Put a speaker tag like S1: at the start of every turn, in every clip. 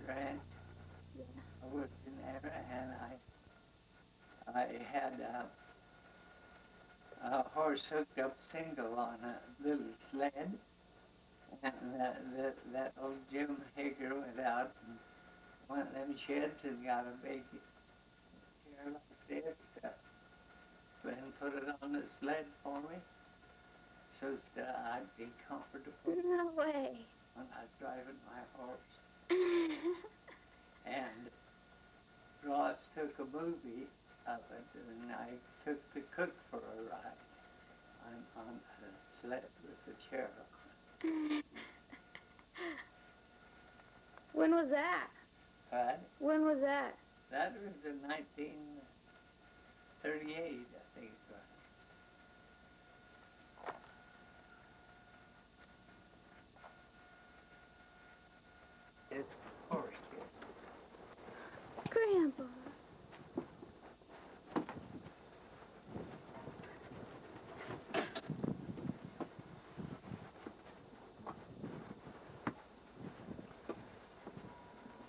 S1: ranch.
S2: Yeah.
S1: I worked in there, and I had a horse hooked up single on a little sled, and that old Jim Hager went out and one of them sheds and got a big chair like this, and put it on the sled for me, so that I'd be comfortable
S2: No way.
S1: when I was driving my horse. And Ross took a movie of it, and I took the cook for a ride. I'm on a sled with the chair on.
S2: When was that?
S1: Right?
S2: When was that?
S1: That was in 1938, I think it was. It's horse here.
S2: Grandpa.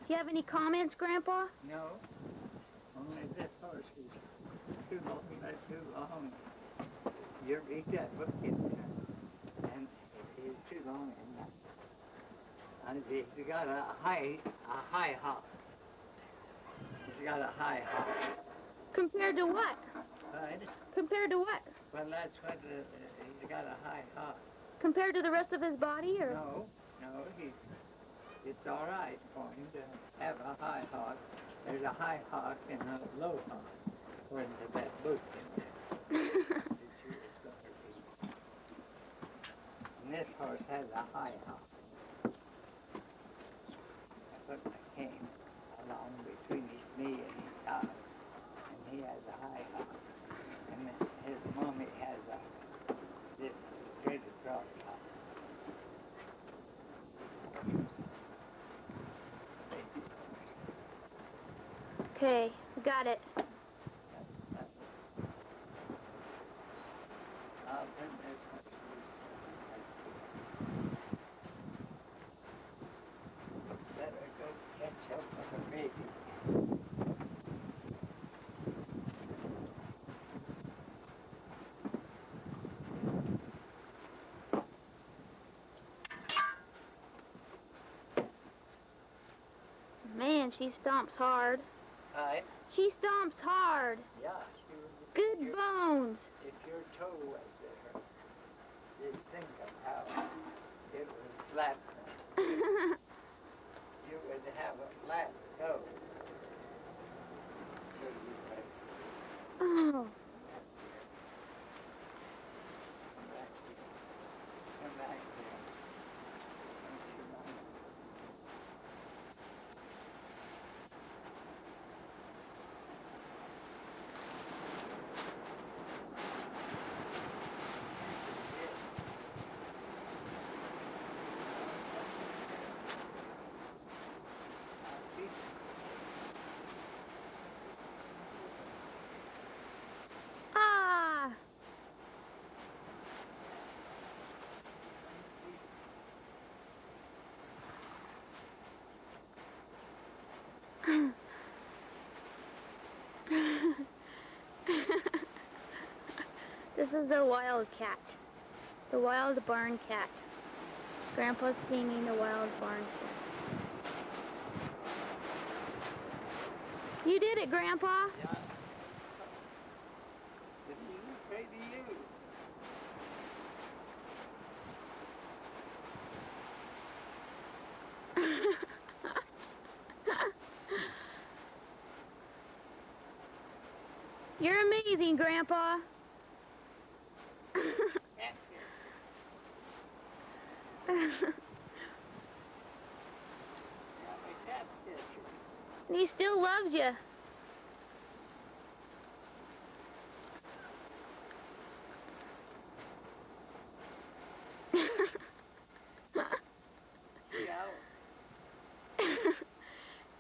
S2: Do you have any comments, Grandpa?
S1: No, only this horse is too long. You read that book in there, and it's too long. And he's got a high hop. He's got a high hop.
S2: Compared to what?
S1: Right?
S2: Compared to what?
S1: Well, that's what he's got a high hop.
S2: Compared to the rest of his body, or?
S1: No, it's all right for him to have a high hawk. There's a high hawk and a low hawk, according to that book in there. And this horse has a high hawk. I put my cane along between his knee and his thigh, and he has a high hawk. And his mommy has this straight across hawk.
S2: Okay, got it.
S1: Better go catch up with her baby.
S2: Man, she stomps hard.
S1: Right?
S2: She stomps hard.
S1: Yeah.
S2: Good bones.
S1: If your toe was there, you'd think of how it was flat. You would have a flat toe.
S2: Oh.
S1: Come back here.
S2: Ah. This is the wild cat. The wild barn cat. Grandpa's painting the wild barn cat. You did it, Grandpa.
S1: Yeah. Pray to you.
S2: You're amazing, Grandpa. He still loves you.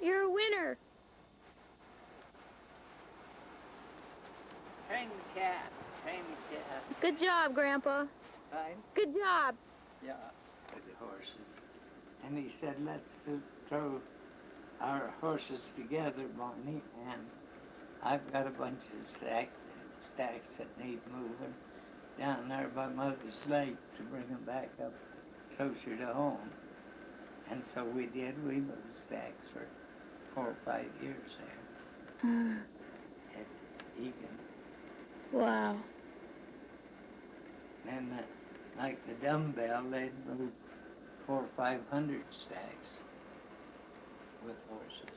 S2: You're a winner.
S1: Train the cat. Train the cat.
S2: Good job, Grandpa.
S1: Right?
S2: Good job.
S1: Yeah, for the horses. And he said, let's throw our horses together, Barney, and I've got a bunch of stacks that need moving down there by Mother's Lake to bring them back up closer to home. And so we did. We moved stacks for 4 or 5 years there at Egan.
S2: Wow.
S1: And like the dumbbell, they'd move 400 or 500 stacks with horses.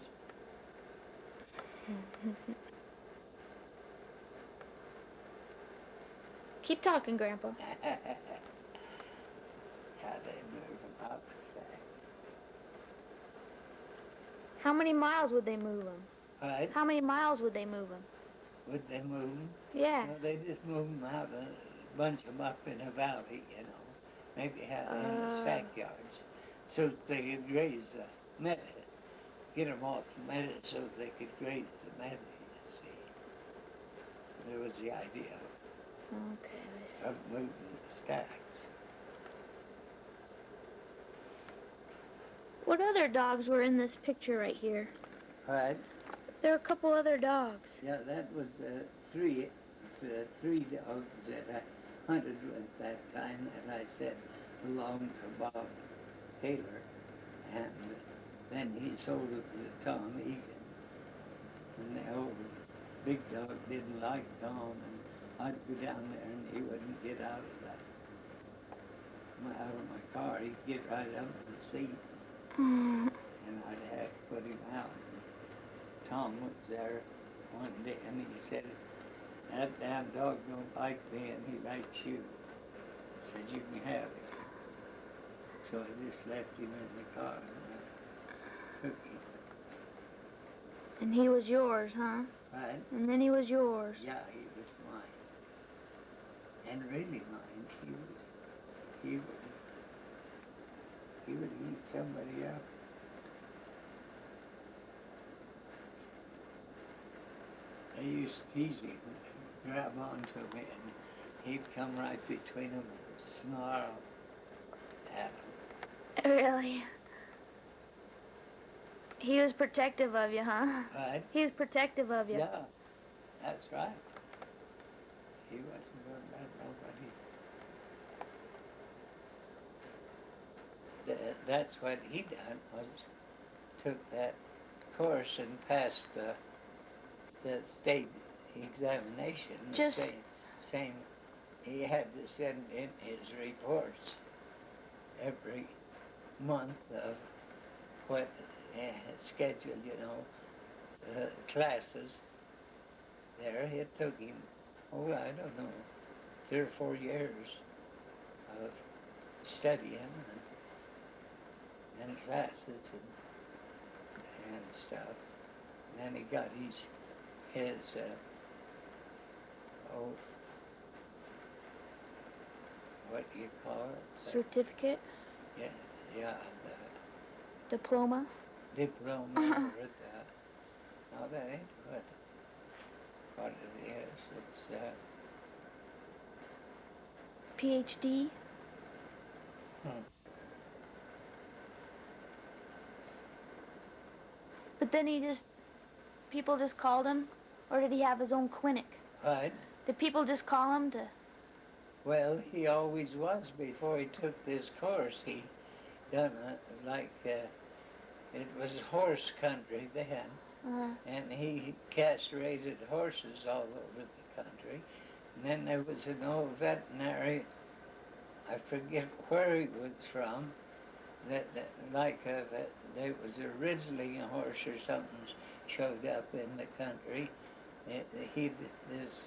S2: Keep talking, Grandpa.
S1: How they move them up the stack.
S2: How many miles would they move them?
S1: Right?
S2: How many miles would they move them?
S1: Would they move them?
S2: Yeah.
S1: No, they just move them out, bunch them up in a valley, you know, maybe have in the stack yards, so that they could graze the meadow. Get them off the meadow so that they could graze the meadow, you see. That was the idea
S2: Okay.
S1: of moving the stacks.
S2: What other dogs were in this picture right here?
S1: Right?
S2: There are a couple other dogs.
S1: Yeah, that was three dogs that I hunted with that time that I said belonged to Bob Taylor, and then he sold it to Tom Egan. And the old big dog didn't like Tom, and I'd go down there and he wouldn't get out of my car. He'd get right up in the seat, and I'd have to put him out. Tom was there one day and he said, "That damn dog don't like me and he likes you." I said, "You can have him." So I just left him in the car and I took him.
S2: And he was yours, huh?
S1: Right?
S2: And then he was yours.
S1: Yeah, he was mine. And really mine. He would eat somebody up. I used to tease him, grab onto me, and he'd come right between them and snarl at him.
S2: Really? He was protective of you, huh?
S1: Right?
S2: He was protective of you.
S1: Yeah, that's right. He wasn't going to let nobody. That's what he done, was took that course and passed the state examination.
S2: Just
S1: same, he had to send in his reports every month of what schedule, you know, classes there. It took him, I don't know, 3 or 4 years of studying and classes and stuff. And then he got his what do you call it?
S2: certificate,
S1: Yeah,
S2: diploma.
S1: the diploma or that. No, that ain't what it is. It's
S2: PhD. But then people just called him, or did he have his own clinic?
S1: Right.
S2: Did people just call him to?
S1: Well, he always was before he took this course. He done it was horse country then, and he castrated horses all over the country. And then there was an old veterinary, I forget where he was from, that there was originally a horse or something showed up in the country. This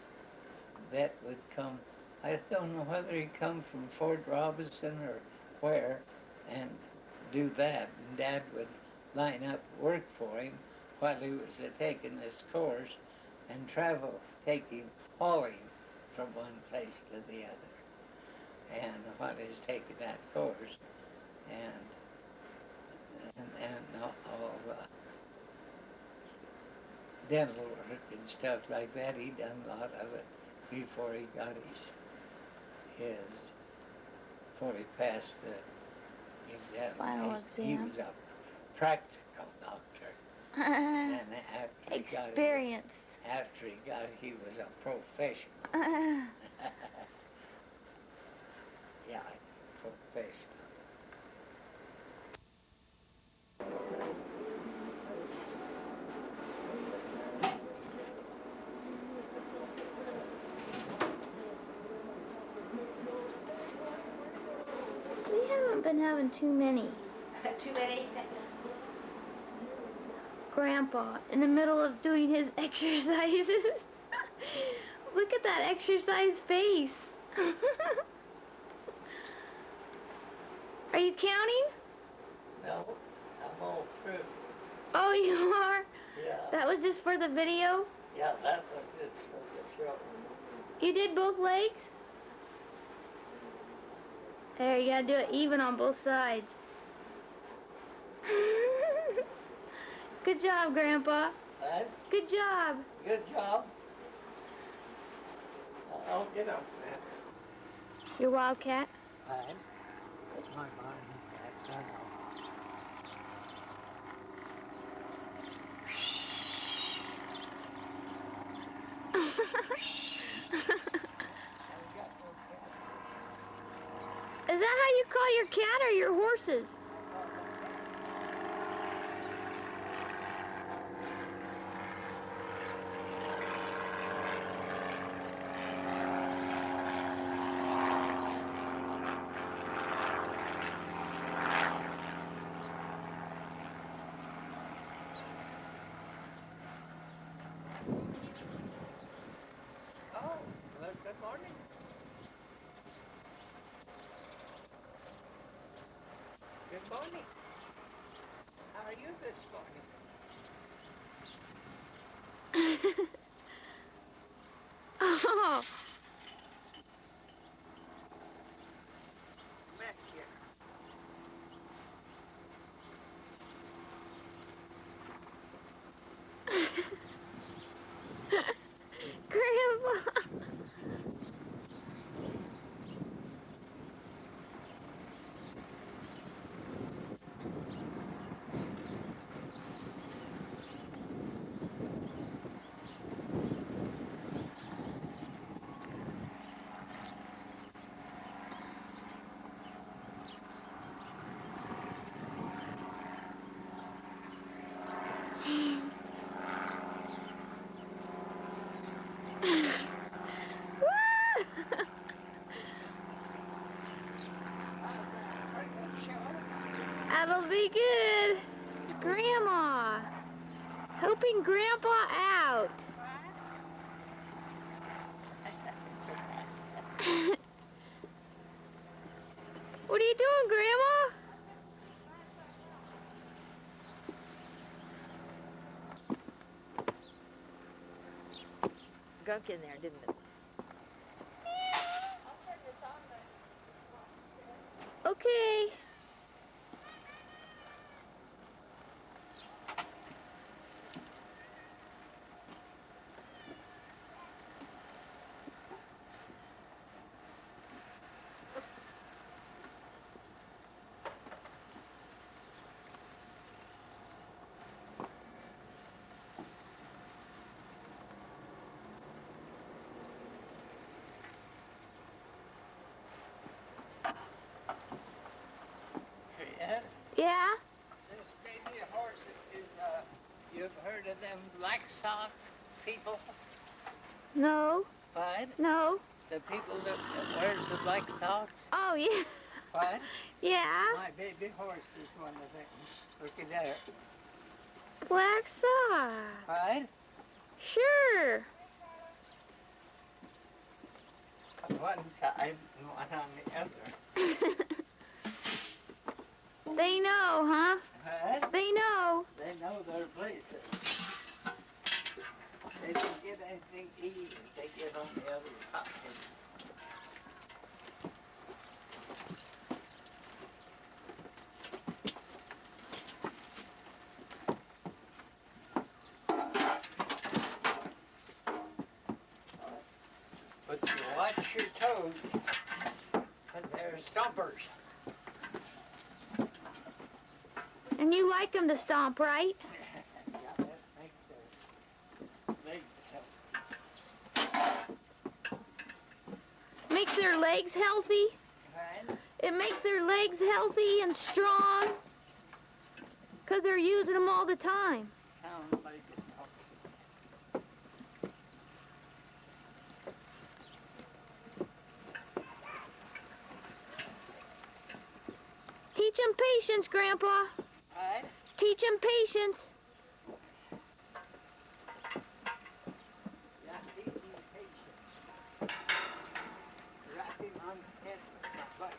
S1: vet would come, I don't know whether he'd come from Fort Robinson or where, and do that. And Dad would line up work for him while he was taking this course and hauling from one place to the other. And while he was taking that course, and all dental work and stuff like that, he done a lot of it before he got before he passed the exam.
S2: Final
S1: He
S2: exam.
S1: was a practical doctor. And after
S2: Experienced.
S1: he was a professional. Yeah, professional.
S2: We haven't been having too many.
S3: Too many?
S2: Grandpa, in the middle of doing his exercises. Look at that exercise face. Are you counting?
S1: No, I'm all through.
S2: Oh, you are?
S1: Yeah.
S2: That was just for the video?
S1: Yeah, that was it for the show.
S2: You did both legs? There, you gotta do it even on both sides. Good job, Grandpa.
S1: Huh?
S2: Good job.
S1: Good job. I'll get up there.
S2: Your wildcat?
S1: Fine. Put my mind back down.
S2: Is that how you call your cat or your horses?
S1: Oh, well, good morning. Good morning. How are you this morning?
S2: Oh.
S1: Back here.
S2: Grandpa. That'll be good. Grandma. Helping Grandpa out. What are you doing, Grandma?
S3: Gunk in there, didn't it?
S2: Okay.
S1: Yes,
S2: Yeah?
S1: this baby horse is, you've heard of them black sock people?
S2: No.
S1: What?
S2: No.
S1: The people that wears the black socks?
S2: Oh, yeah.
S1: What?
S2: Yeah.
S1: My baby horse is one of them. Look at that.
S2: Black sock.
S1: What?
S2: Sure.
S1: On one side and one on the other.
S2: They know, huh?
S1: What?
S2: They know.
S1: They know their places. They don't get anything to eat if they get on the other side. But you watch your toes, because they're stompers.
S2: And you like them to stomp, right?
S1: Yeah.
S2: healthy.
S1: Right?
S2: It makes their legs healthy and strong. Because they're using them all the time.
S1: Sounds like it talks.
S2: Teach them patience, Grandpa.
S1: Right?
S2: Teach them patience.
S1: Yeah, teaching patience. Wrap him on the head with my bucket.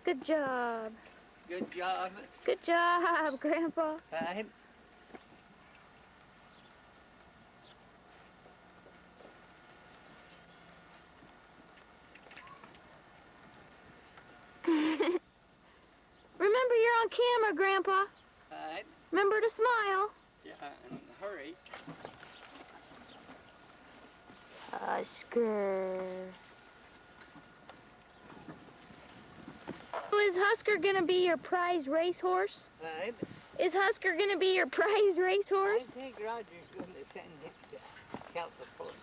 S2: Good job.
S1: Good job.
S2: Good job, Grandpa.
S1: Right?
S2: Remember, you're on camera, Grandpa.
S1: Right?
S2: Remember to smile.
S1: Yeah, and hurry.
S2: Husker. So is Husker gonna be your prize racehorse?
S1: Right?
S2: Is Husker gonna be your prize
S1: I
S2: racehorse?
S1: think Roger's going to send him to California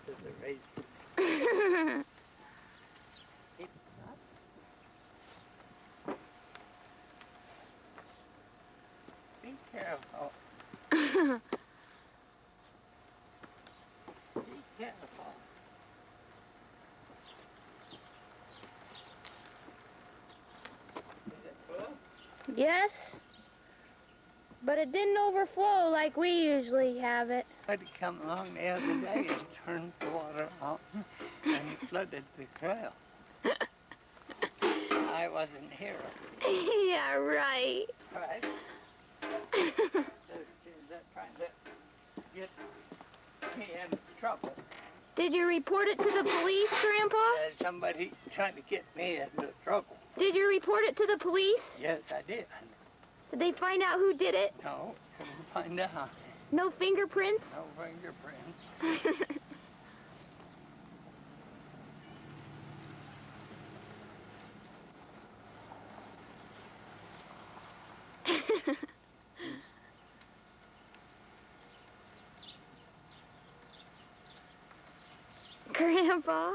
S1: to the races. Be careful. Be careful. Is it full?
S2: Yes. But it didn't overflow like we usually have it.
S1: I had to come along the other day and turned the water on and flooded the trail. I wasn't here.
S2: Yeah, right.
S1: Right? They're trying to get me in trouble.
S2: Did you report it to the police, Grandpa?
S1: There's somebody trying to get me into trouble.
S2: Did you report it to the police?
S1: Yes, I did.
S2: Did they find out who did it?
S1: No, couldn't find out.
S2: No fingerprints?
S1: No fingerprints.
S2: Grandpa?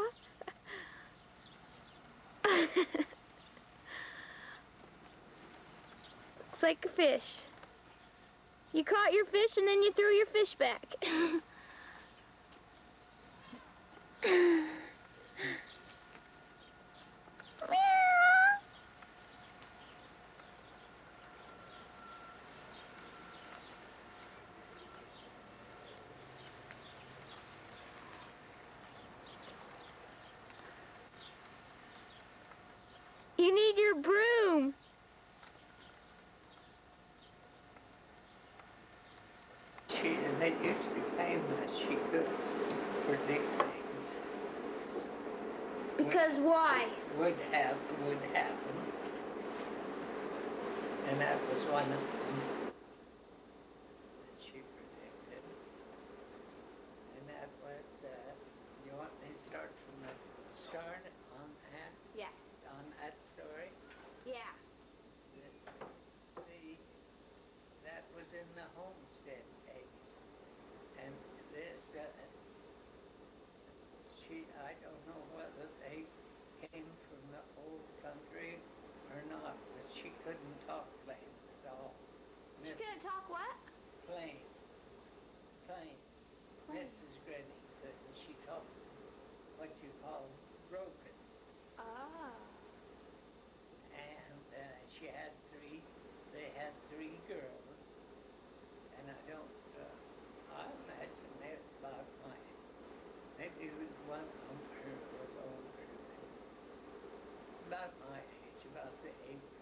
S2: It's like a fish. You caught your fish and then you threw your fish back. Meow. You need your broom.
S1: They used to claim that she could predict things.
S2: Because why?
S1: Would happen. And that was one of them that she predicted. And that was, you want me to start from the start on that?
S2: Yes.
S1: On that story?
S2: Yeah.
S1: That was in the homestead days. And this, I don't know whether they came from the old country or not, but she couldn't talk plain at all.
S2: She's gonna talk what?
S1: Plain.
S2: Plain.
S1: Mrs. Grenny couldn't. She talked what you call broken.
S2: Ah.
S1: And they had three girls. And I imagine they're about maybe one of them was older than about my age, about the age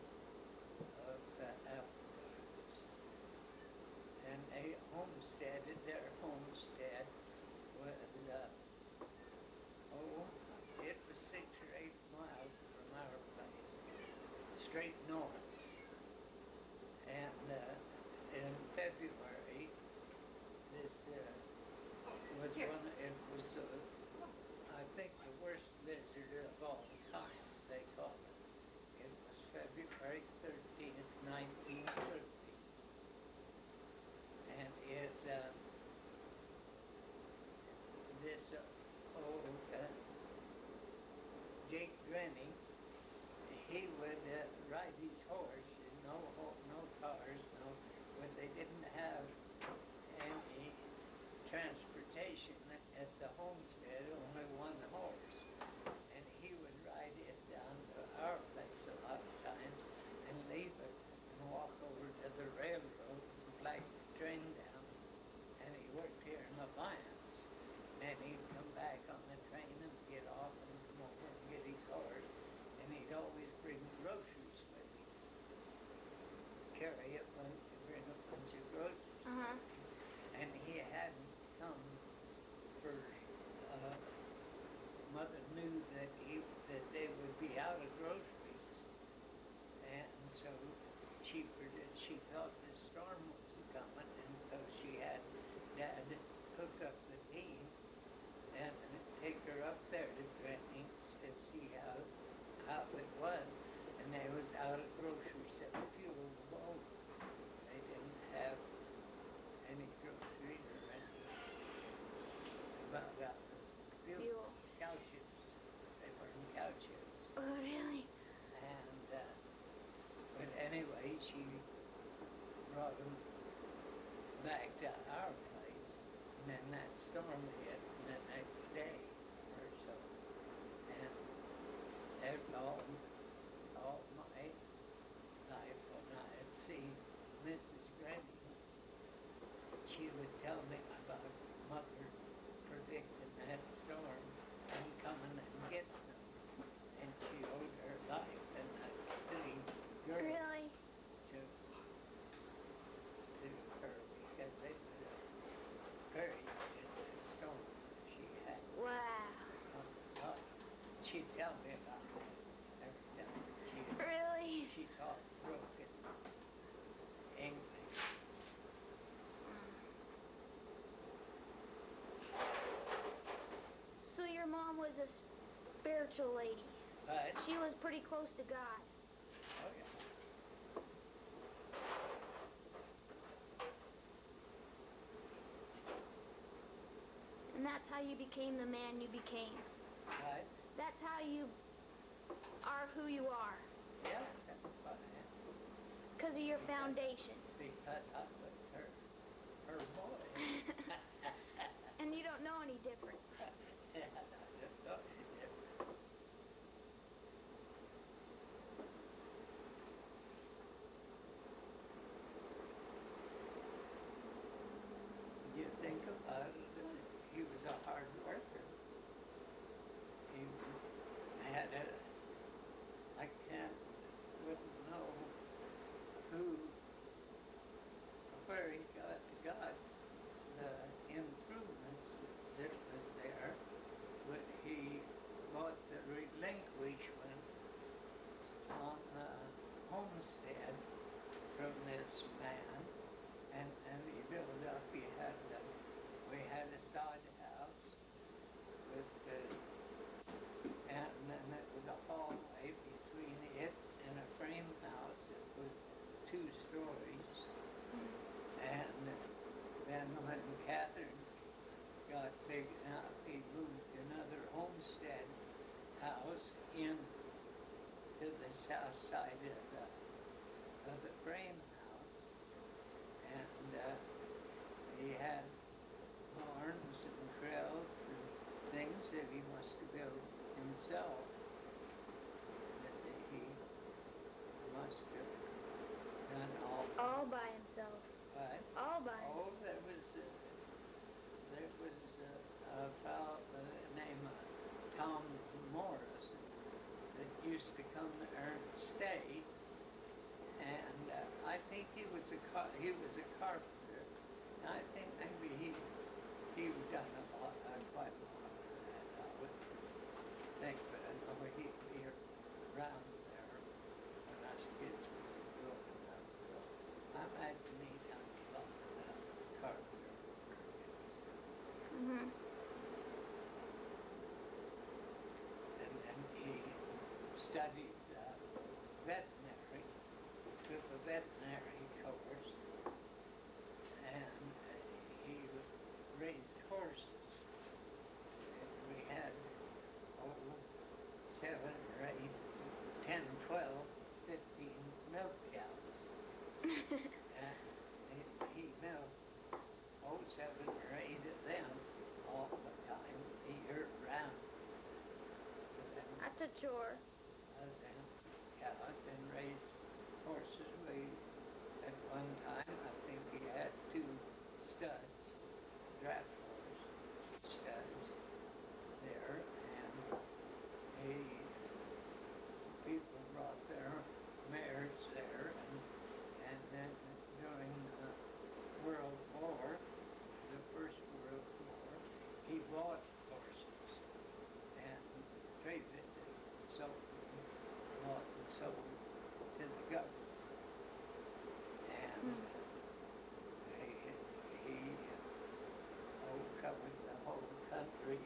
S1: of the Applegarths. brought them back to our place, and then that storm hit the next day or so. And that's all my life when I'd see Mrs. Granny, she would tell me about Mother predicting that storm and coming and getting them. And she owed her life and that three girls
S2: Really?
S1: to her because they were perished in the storm she had.
S2: Wow.
S1: Well, she'd tell me about it every time.
S2: Really?
S1: She talked broken English.
S2: So your mom was a spiritual lady.
S1: But,
S2: She was pretty close to God.
S1: oh yeah.
S2: And that's how you became the man you became.
S1: But,
S2: That's how you are who you are.
S1: yeah, that's what I am.
S2: Because of your foundation.
S1: Because I was her boy.
S2: And you don't know any different.
S1: Yeah, I just thought it different. You think about it, he was a hard worker. He had I wouldn't know where he got the improvements that was there, but he bought the relinquishment on the homestead from this man, and he built up, we had a sod house with and then it was a hallway between it and a frame house that was 2 stories. And then when Catherine got big enough, he moved another homestead house in to the south side of the frame house. And he had barns and trails and things that he must have built himself. That he must have done
S2: All by himself.
S1: but
S2: All by himself.
S1: oh, there was a fellow by the name of Tom Morris that used to come there and stay, and I think he was a carpenter. And I think maybe he done quite a lot of that. I would think, but I know he'd be around there when us kids were growing up. So I imagine he done a lot of that carpenter work.
S2: Mm-hmm.
S1: And then he studied veterinary, took a veterinary course, and he raised horses. And we had 7 or 8, 10, 12, 15 milk cows. And he milked 7 or 8 of them all the time, the year round.
S2: That's a chore.
S1: Them cows and raised horses. At one time, I think he had 2 studs, draft horse studs there, and people brought their mares there, and then during the World War, the First World War, he bought horses and traded and sold them, bought and sold to the government. And he covered the whole country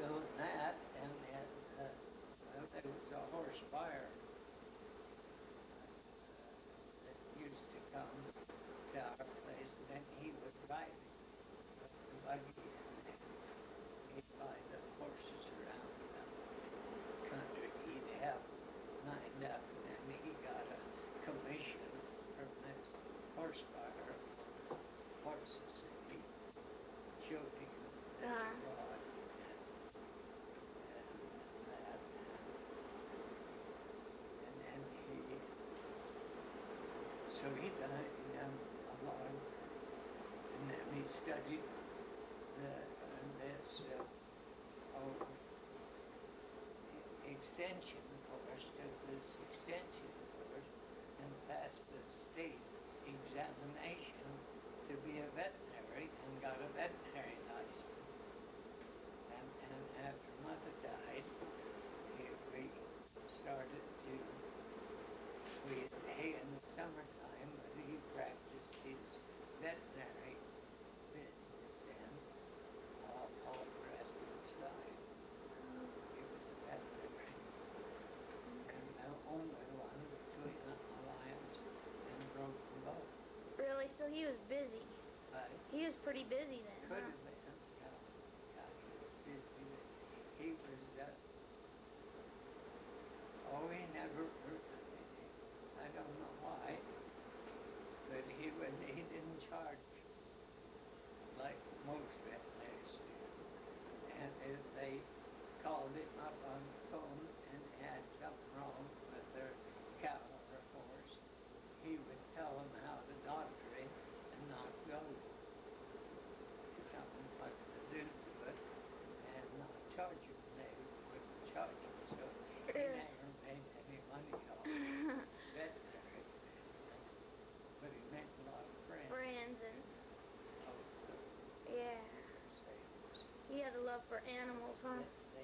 S1: doing that, and then there was a horse buyer that used to come to our place, and then he would ride the buggy, and he'd buy the horses around the country. He'd have lined up, and then he got a commission from this horse
S2: pretty busy then,
S1: Could
S2: huh?
S1: have been, yeah, he was busy. He was, he never, I don't know why, but he didn't charge like most veterinarians do. And if they called him up on the phone and had something wrong with their cow or horse, he would tell them how to doctor it and not go. Tell them what to do to it and not charge them. They wouldn't charge him, so he never made any money off veterinary business. But he made a lot of friends.
S2: Friends and
S1: Also,
S2: yeah.
S1: sales.
S2: He had a love for animals, huh?
S1: They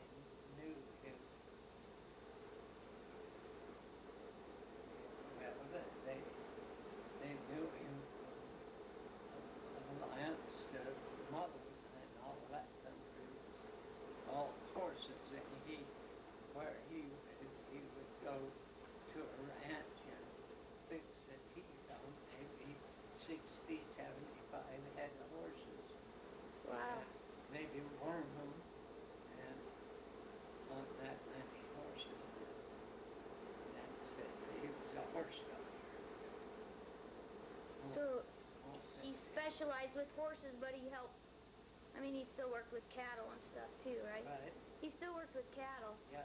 S1: knew him. Well, they knew him from Alliance to Mother and all that country, all horses, and where he would go to a ranch and fix the teeth on maybe 60, 75 head of horses.
S2: Wow.
S1: Maybe worm them and not that many horses. And said he was a horse doctor.
S2: So he specialized with horses, but he helped. I mean, he still worked with cattle and stuff too, right?
S1: Right,
S2: He still worked with cattle.
S1: yeah.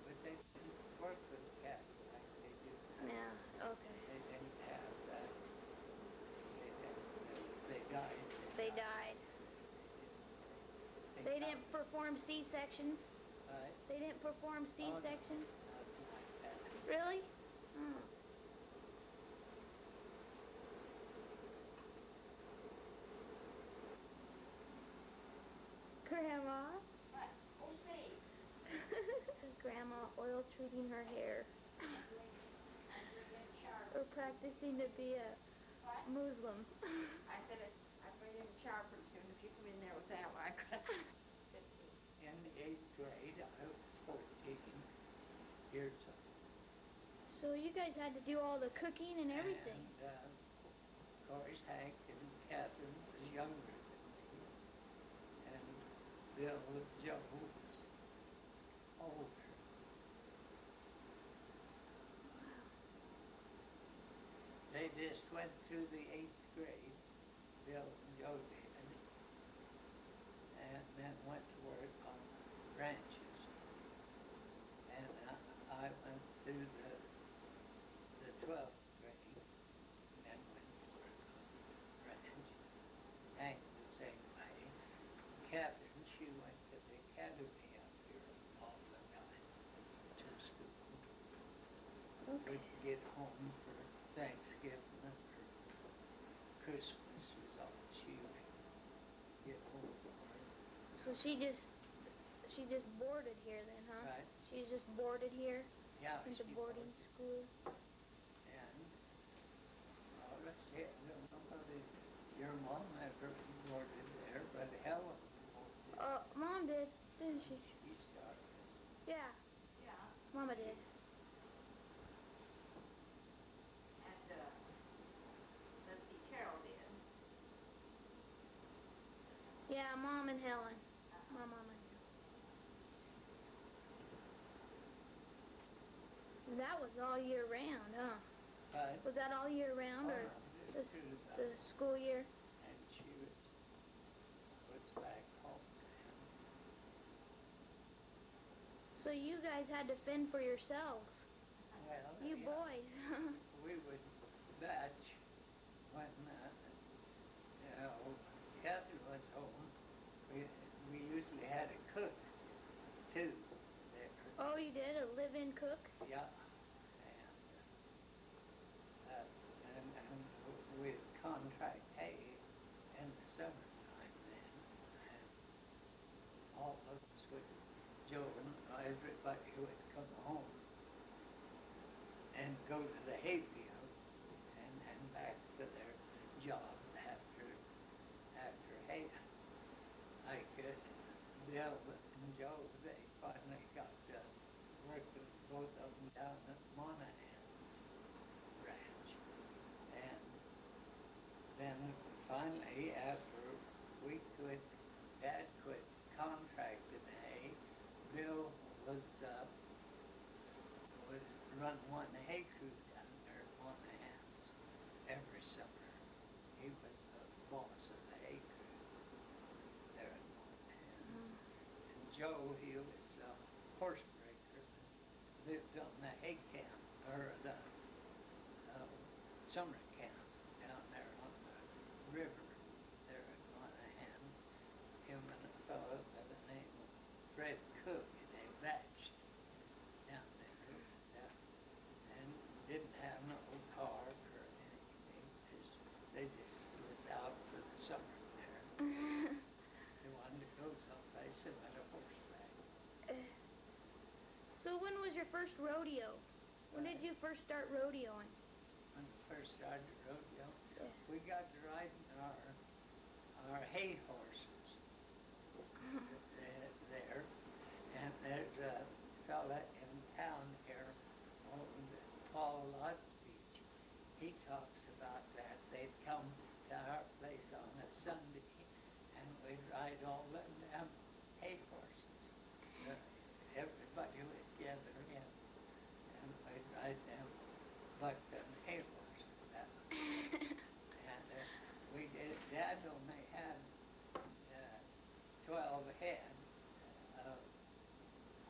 S1: But they didn't work with cattle like they do now.
S2: Yeah. Okay.
S1: They didn't have that. They died.
S2: They died. They didn't perform C-sections.
S1: Right?
S2: They didn't perform C-sections.
S1: Nothing like that.
S2: Really? Oh. Grandma?
S3: What? Oh, see.
S2: Grandma oil treating her hair. Or practicing to be a
S3: What?
S2: Muslim.
S3: I said I'd bring in the shower pretty soon. If you come in there with that one, I could.
S1: In the 8th grade, I was 14 years old.
S2: So you guys had to do all the cooking and everything.
S1: And, of course, Hank and Catherine was younger than me. And Bill and Joe was older. They just went through the 8th grade, Bill and Joe did, and then went to work on ranches. And I went through the 12th grade and went to work on ranches. Hank the same way. Catherine, she went to the academy up here all the time to school.
S2: Okay.
S1: Would get home for Thanksgiving or Christmas was all she would get home for.
S2: So she just boarded here then, huh?
S1: Right.
S2: She's just boarded here
S1: Yeah,
S2: into
S1: she
S2: boarding
S1: boarded.
S2: school.
S1: And, let's see, I don't know whether your mom ever boarded there, but Helen boarded.
S2: Mom did, didn't she?
S1: She started.
S2: Yeah,
S3: Yeah.
S2: Mama did.
S3: And, let's see, Carol did.
S2: Yeah, Mom and Helen. My mom and Helen. That was all year round, huh?
S1: But,
S2: Was that all year round, or
S1: oh, no,
S2: just
S1: through
S2: the school year?
S1: and she was back home then.
S2: So you guys had to fend for yourselves.
S1: Well,
S2: You
S1: yeah,
S2: boys.
S1: we would batch when, Catherine was home. We usually had a cook too there.
S2: Oh, you did? A live-in cook?
S1: Yeah. And we'd contract hay in the summertime then. And all of us would, Joe and everybody would come home and go to the hayfield and back to their job after hay. Like Bill and Joe, they finally got working both of them down at Monahan's ranch. And then finally, after summer camp down there on the river there at Monahan. Him and a fellow by the name of Fred Cook, they thatched down there. And didn't have no car or anything. They just was out for the summer there. They wanted to go someplace, they went a horseback.
S2: So when was your first rodeo? When did you first start rodeoing?
S1: When we first started rodeo,
S2: Yeah.
S1: we got to riding our hay horses there. And there's a fella in town here, old Paul Lotsbeach. He talks about that. They'd come to our place on a Sunday, and we'd ride all them hay horses. Everybody would gather in, and we'd ride them, but them hay horses. And we did. Dad only had 12 head of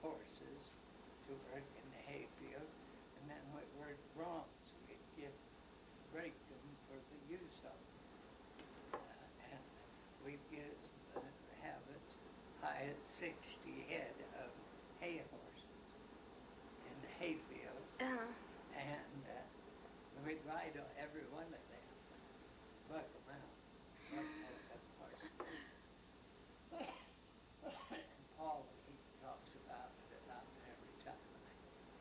S1: horses to work in the hayfield, and then we worked broncs. We'd break them for the use of them. And we'd have as high as 60 head of hay horses in the hayfield. And we'd ride on every one of them. Buck them out. Buck all them horses. And Paul, he talks about it every time I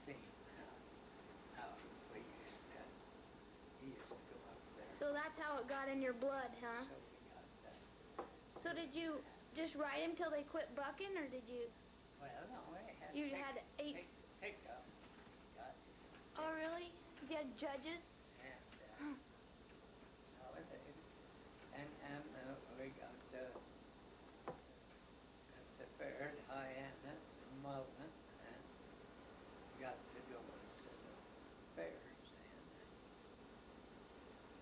S1: see him, how we used to, he used to go up there.
S2: So that's how it got in your blood, huh?
S1: So we got that.
S2: So did you just ride them till they quit bucking, or did you?
S1: Well, no, we had
S2: You had eight.
S1: pick up. Got
S2: Oh, really? You had judges?
S1: and nowadays, and we got at the fair at Hyannis and Mullen, and got to go to the fairs,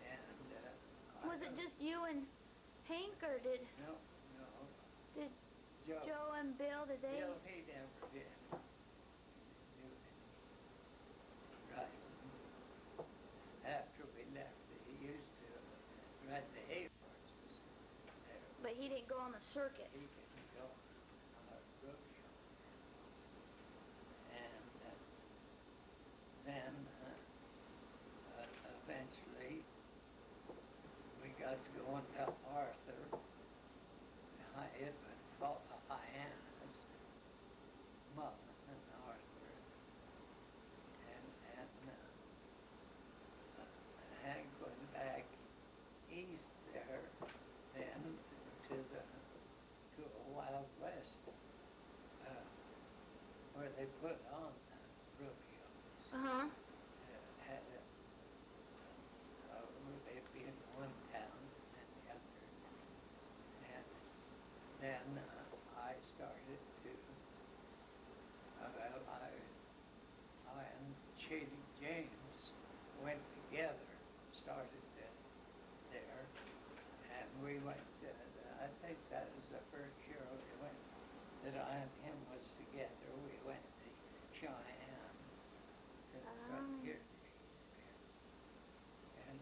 S1: and
S2: Was it just you and Hank, or did
S1: no,
S2: did
S1: Joe.
S2: Joe and Bill, did they?
S1: Bill, he never did. Right. After we left, he used to ride the hay horses there.
S2: But he didn't go on the circuit.
S1: He didn't go on a rodeo. And then eventually we got to go and tell Arthur. It was called Hyannis, Mullen and Arthur. And Hank went back east there, then to a Wild West, where they put on rodeos.
S2: Uh-huh.
S1: Had they'd be in one town and the other. And then I started to, I and Shady James went together, started there, and we went, I think that was the first year we went, that I and him was together. We went to Cheyenne, to Frontier, and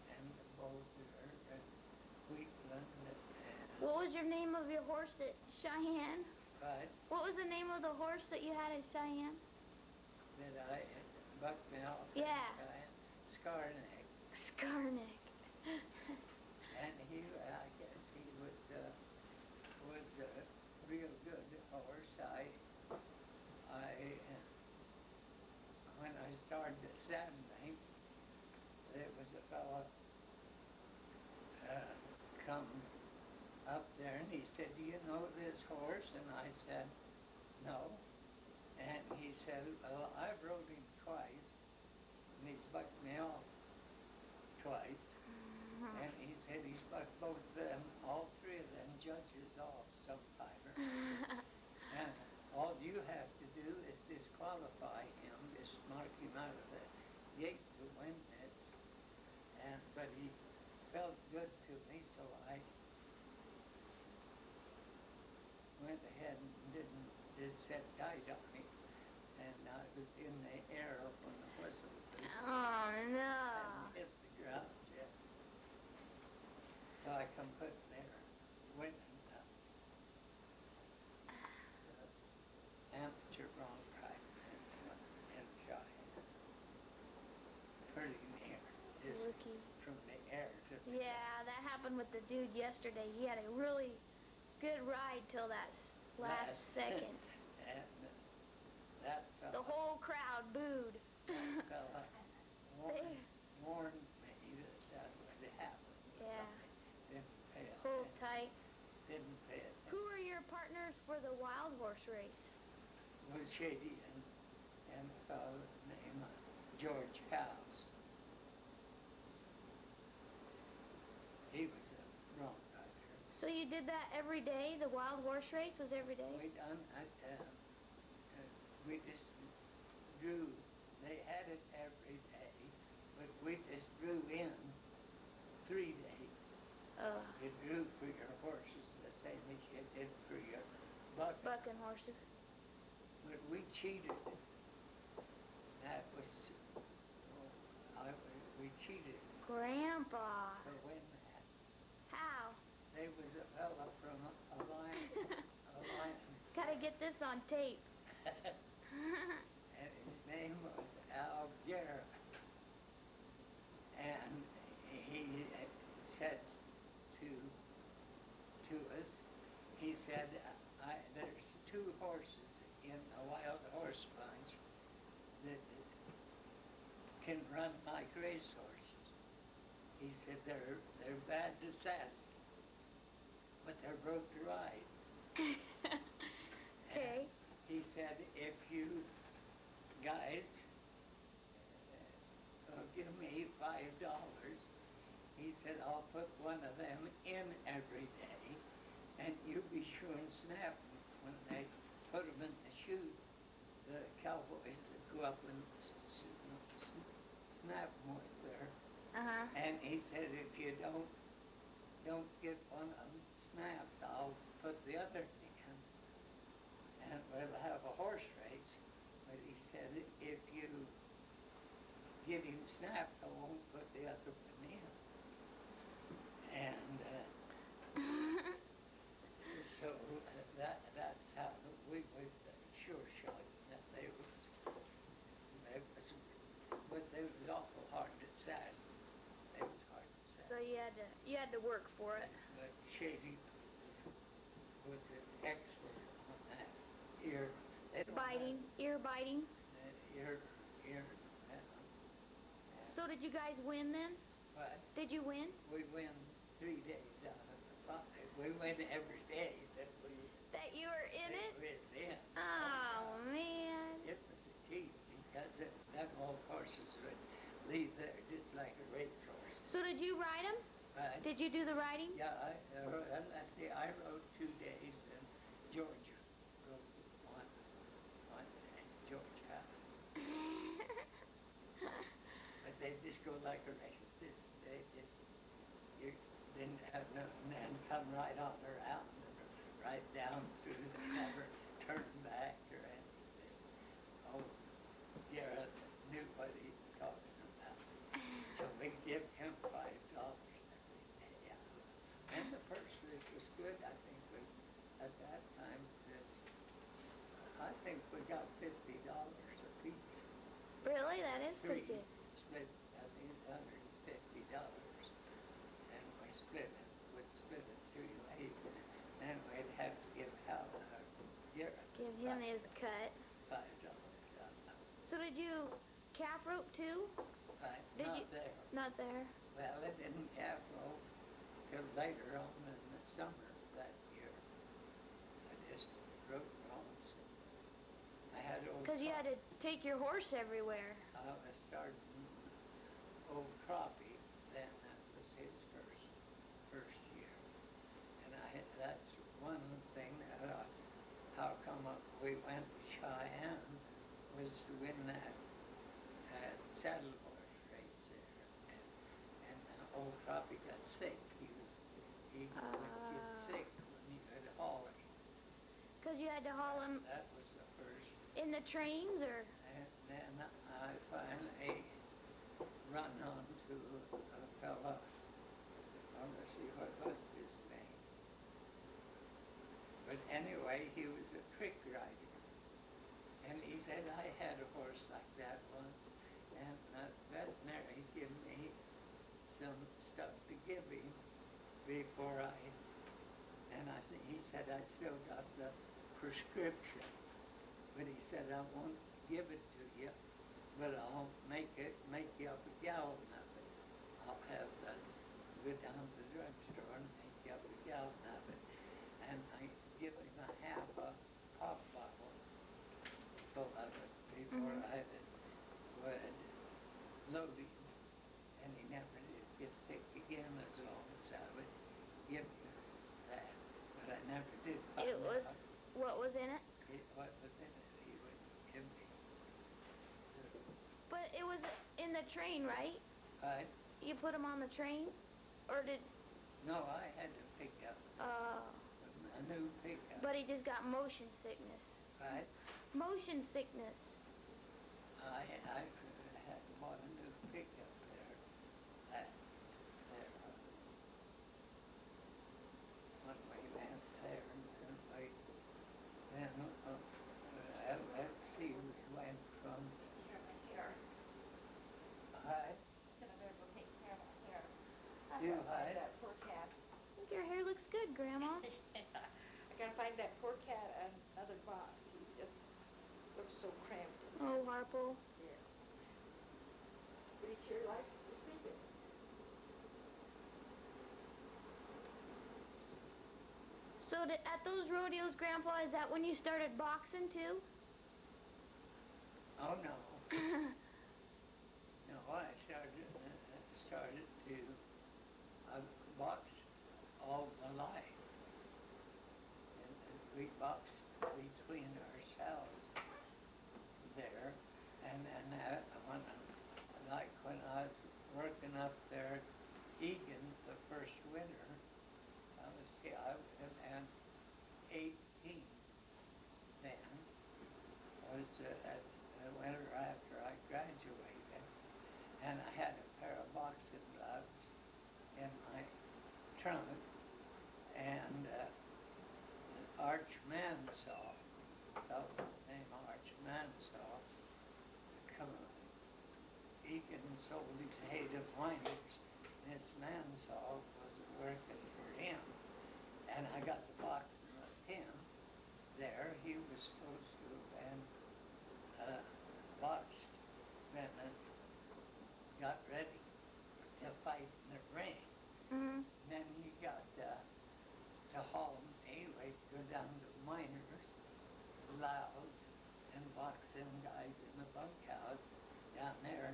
S1: Boulder, and Wheatland, and
S2: What was your name of your horse at Cheyenne?
S1: but
S2: What was the name of the horse that you had at Cheyenne?
S1: that I bucked me off.
S2: Yeah.
S1: Scarneck.
S2: Scarneck.
S1: And he, I guess he was a real good horse. When I started saddling, there was a fellow come up there and he said, "Do you know this horse?" And I said, "No." And he said, "Well, I've rode him twice, and he's bucked me off twice." And he said he's bucked both of them, all three of them judges off sometime. And all you have to do is disqualify him, just mark him out of the gate to win this. But he felt good to me, so I went ahead and did set tight on him. And I was in the air when the whistle blew.
S2: Oh, no.
S1: And hit the ground So I come put there, went amateur bronchitis and shot pretty near, just
S2: Rookie.
S1: from the air to the
S2: Yeah, that happened with the dude yesterday. He had a really good ride till that last second.
S1: And that fella,
S2: The whole crowd booed.
S1: that fella warned me that that would happen.
S2: Yeah.
S1: Didn't pay
S2: Hold
S1: attention.
S2: tight.
S1: Didn't pay attention.
S2: Who are your partners for the wild horse race?
S1: Was Shady and a fellow named George House. He was a bronchitis.
S2: So you did that every day? The wild horse race was every day?
S1: We done that, we just drew, they had it every day, but we just drew in 3 days. You drew for your horses the same as you did for your
S2: Bucking horses.
S1: But we cheated. That was, we cheated
S2: Grandpa.
S1: to win that.
S2: How?
S1: There was a fella from a lion,
S2: Gotta get this on tape.
S1: and his name was Applegarth. And he said to us, he said, there's 2 horses in a wild horse bunch that can run like racehorses. He said they're bad to saddle, but they're broke to ride.
S2: Okay.
S1: He said, if you guys give me $5, he said, I'll put one of them in every day, and you be sure and snap them when they put them in the chute. The cowboys that go up and snap them with their. And he said, if you don't get one of them snapped, I'll put the other in, and we'll have a horse race. But he said, if you get him snapped, I won't put the other one in. And so that's how we was sure shot that they was, but they was awful hard to saddle. They was hard to saddle.
S2: So you had to work for it.
S1: But Shady was an expert on that. Ear
S2: Biting, ear biting.
S1: Ear.
S2: So did you guys win then?
S1: But
S2: Did you win?
S1: we win 3 days out of the 5. We win every day that we.
S2: That you were in it?
S1: We're in.
S2: Oh, man.
S1: It was a cheat because them old horses would leave there just like a racehorse.
S2: So did you ride them?
S1: But
S2: Did you do the riding?
S1: yeah, let's see, I rode 2 days and George rode one day, George House. But they just go like a race. They just, you didn't have nothing and come right on around and right down through the never turn back or anything. Oh, Garrett knew what he was talking about. So we give him $5 every day. And the purse was good. I think we, at that time, I think we got $50 apiece.
S2: Really? That is pretty
S1: 3
S2: good.
S1: split, I think it's $150. And we split it. We'd split it 3 ways. And we'd have to give Hal Garrett
S2: Give him his cut.
S1: $5.
S2: So did you calf rope too?
S1: But
S2: Did
S1: not
S2: you-
S1: there.
S2: Not there.
S1: Well, it didn't calf rope till later on in the summer that year. I just rode ropes. I had old.
S2: Because you had to take your horse everywhere.
S1: I was starting old Crappie, then that was his first year. And that's one thing that how come we went to Cheyenne was to win that saddle horse race there. And old Crappie got sick. He would get sick when he would haul him.
S2: Because you had to haul him
S1: That was the first.
S2: in the trains or?
S1: And then I finally run onto a fella, honestly, what was his name. But anyway, he was a trick rider. And he said, I had a horse like that once, and the veterinary gave me some stuff to give him before and he said, I still got the prescription. But he said, I won't give it to you, but I'll make you up a gallon of it. I'll have go down to the drugstore and make you up a gallon of it. And I give him a half a pop bottle full of it before I would load him. And he never did get sick again as long as I would give you that. But I never did find
S2: It was,
S1: out
S2: what was in it?
S1: what was in it. He would give me.
S2: But it was in the train, right?
S1: But
S2: You put him on the train? Or did,
S1: no, I had to pick up a new pickup.
S2: but he just got motion sickness.
S1: Right?
S2: Motion sickness.
S1: I had bought a new pickup there. When we went there, and then let's see, we went from.
S3: Here, my hair.
S1: Right?
S3: Then I better go take care of my hair. I
S1: You
S3: gotta find
S1: what?
S3: that poor cat.
S2: I think your hair looks good, Grandma.
S3: I gotta find that poor cat another box. He just looks so cramped.
S2: Oh, Harpo.
S3: Yeah. But he sure likes to sleep in.
S2: So at those rodeos, Grandpa, is that when you started boxing too?
S1: Oh no. No, I started to box all my life. And we boxed between ourselves there. And then when I was working up there at Egan the first winter, I was in 18 then. I was at the winter after I graduated, and I had a pair of boxing gloves in my trunk, and Arch Mansaw, that was the name, Arch Mansaw, come on. Egan sold his hay to miners, and this Mansaw was working for him, and I got the boxing with him there. He was supposed to have boxed and got ready to fight in the ring.
S2: Mm-hmm.
S1: And then he got to haul me, we'd go down to miners, Laos, and box them guys in the bunkhouse down there.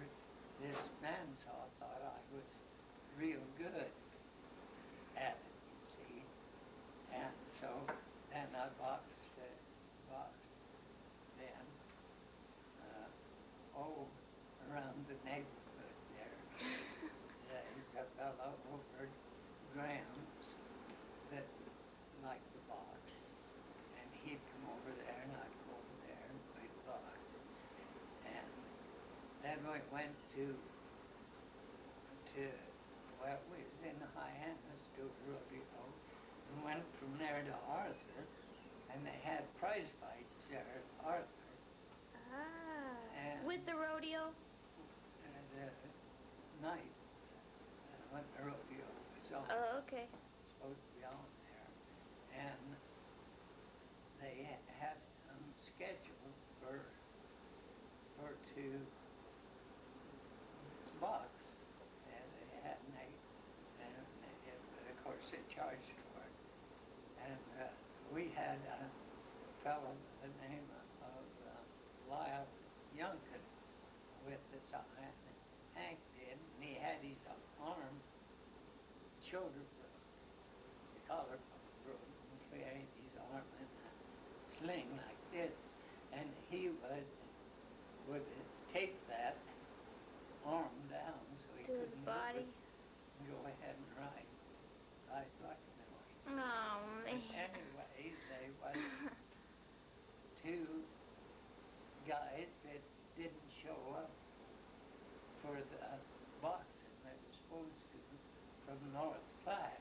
S1: This Mansaw thought I was real good at it, you see. And so then I boxed then, around the neighborhood there. There's a fellow over at Graham's that liked to box, and he'd come over there, and I'd go over there, and we'd box. And then we went well, we was in Hyannis to a rodeo, and went from there to Arthur, and they had prize fights there at Arthur.
S2: Ah. With the rodeo?
S1: The night when the rodeo was on.
S2: Oh, okay.
S1: Supposed to be on there. And they had them scheduled for to box. And they had and of course they charged for it. And we had a fellow by the name of Lyle Youngkin with us, and Hank did, and he had his arm, shoulder broke, the collarbone broke, and he had his arm in a sling like this, and he would take that arm down so he
S2: To his
S1: couldn't
S2: body.
S1: go ahead and ride like a noise.
S2: Oh, man.
S1: Anyway, they was two guys that didn't show up for the boxing they were supposed to from North Platte.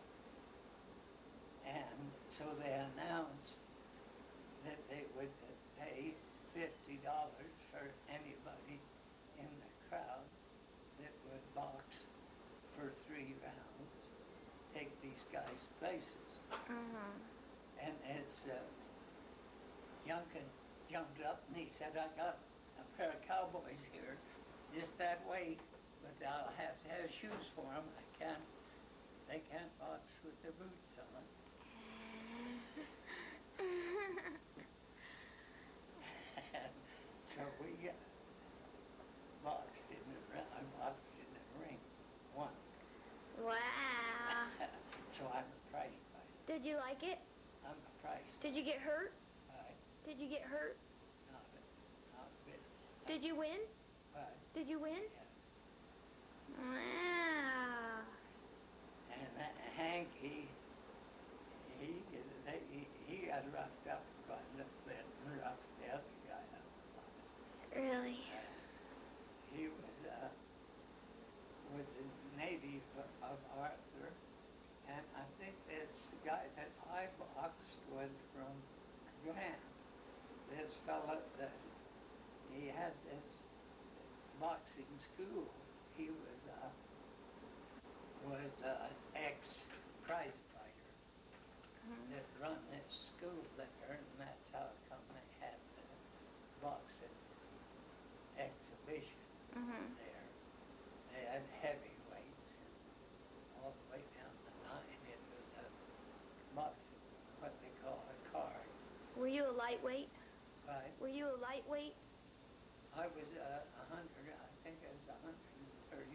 S1: jumped up and he said, I got a pair of cowboys here just that way, but I'll have to have shoes for them. They can't box with their boots on. So we boxed in the ring once.
S2: Wow.
S1: So I'm a prize fighter.
S2: Did you like it?
S1: I'm a prize fighter.
S2: Did you get hurt?
S1: Right.
S2: Did you get hurt?
S1: Not a bit.
S2: Did you win?
S1: Right.
S2: Did you win?
S1: Yeah.
S2: Wow.
S1: And Hank, he got roughed up quite a little bit and roughed the other guy up a lot.
S2: Really?
S1: He was a native of Arthur, and I think this guy that I boxed was from Grant. This fella that he had this boxing school. He was ex-prize fighter that run this school there, and that's how come they had the boxing exhibition there. They had heavyweights and all the way down the line. It was a boxing, what they call a card.
S2: Were you a lightweight?
S1: Right?
S2: Were you a lightweight?
S1: I was 100, I think it was 135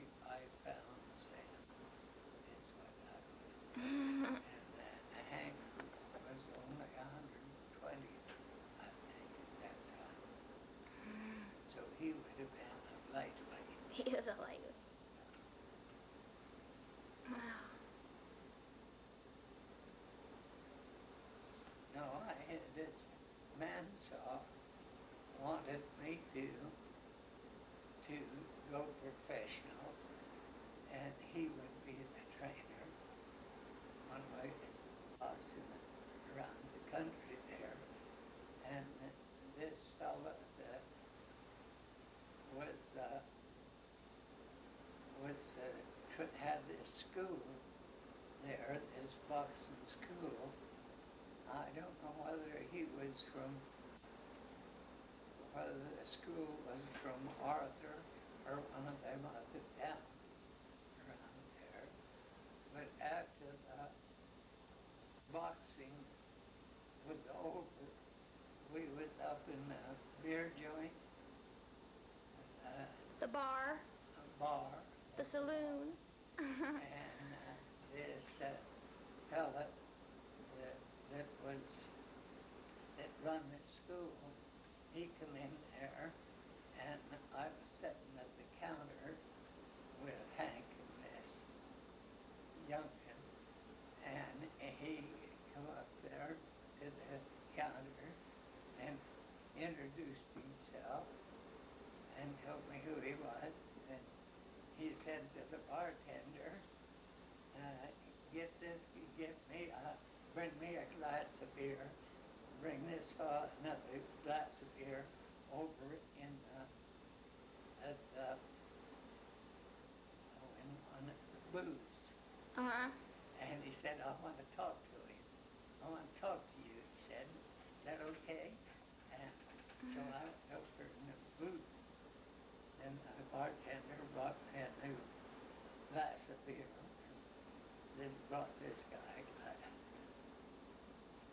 S1: pounds then, is what I was. And Hank was only 120, I think, at that time. So he would have been a lightweight.
S2: He was a lightweight. Wow.
S1: No, this man wanted me to go professional, and he would be the trainer. One way is boxing around the country there, and this fella that had this school there, this boxing school. I don't know whether the school was from Arthur or one of them other towns around there. But after the boxing was over, we was up in the beer joint,
S2: The bar,
S1: a bar,
S2: the saloon.
S1: and this fella that run the school, he come in there, and I was sitting at the counter with Hank and this youngkin, and he come up there to the counter and introduced himself and told me who he was, and he said to the bartender, bring me a glass of beer, bring this another glass of beer over in one of the booths. And he said, I want to talk to him. I want to talk to you, he said. Is that okay? And so I went over in the booth, and the bartender brought me a new glass of beer. Then brought this guy a glass.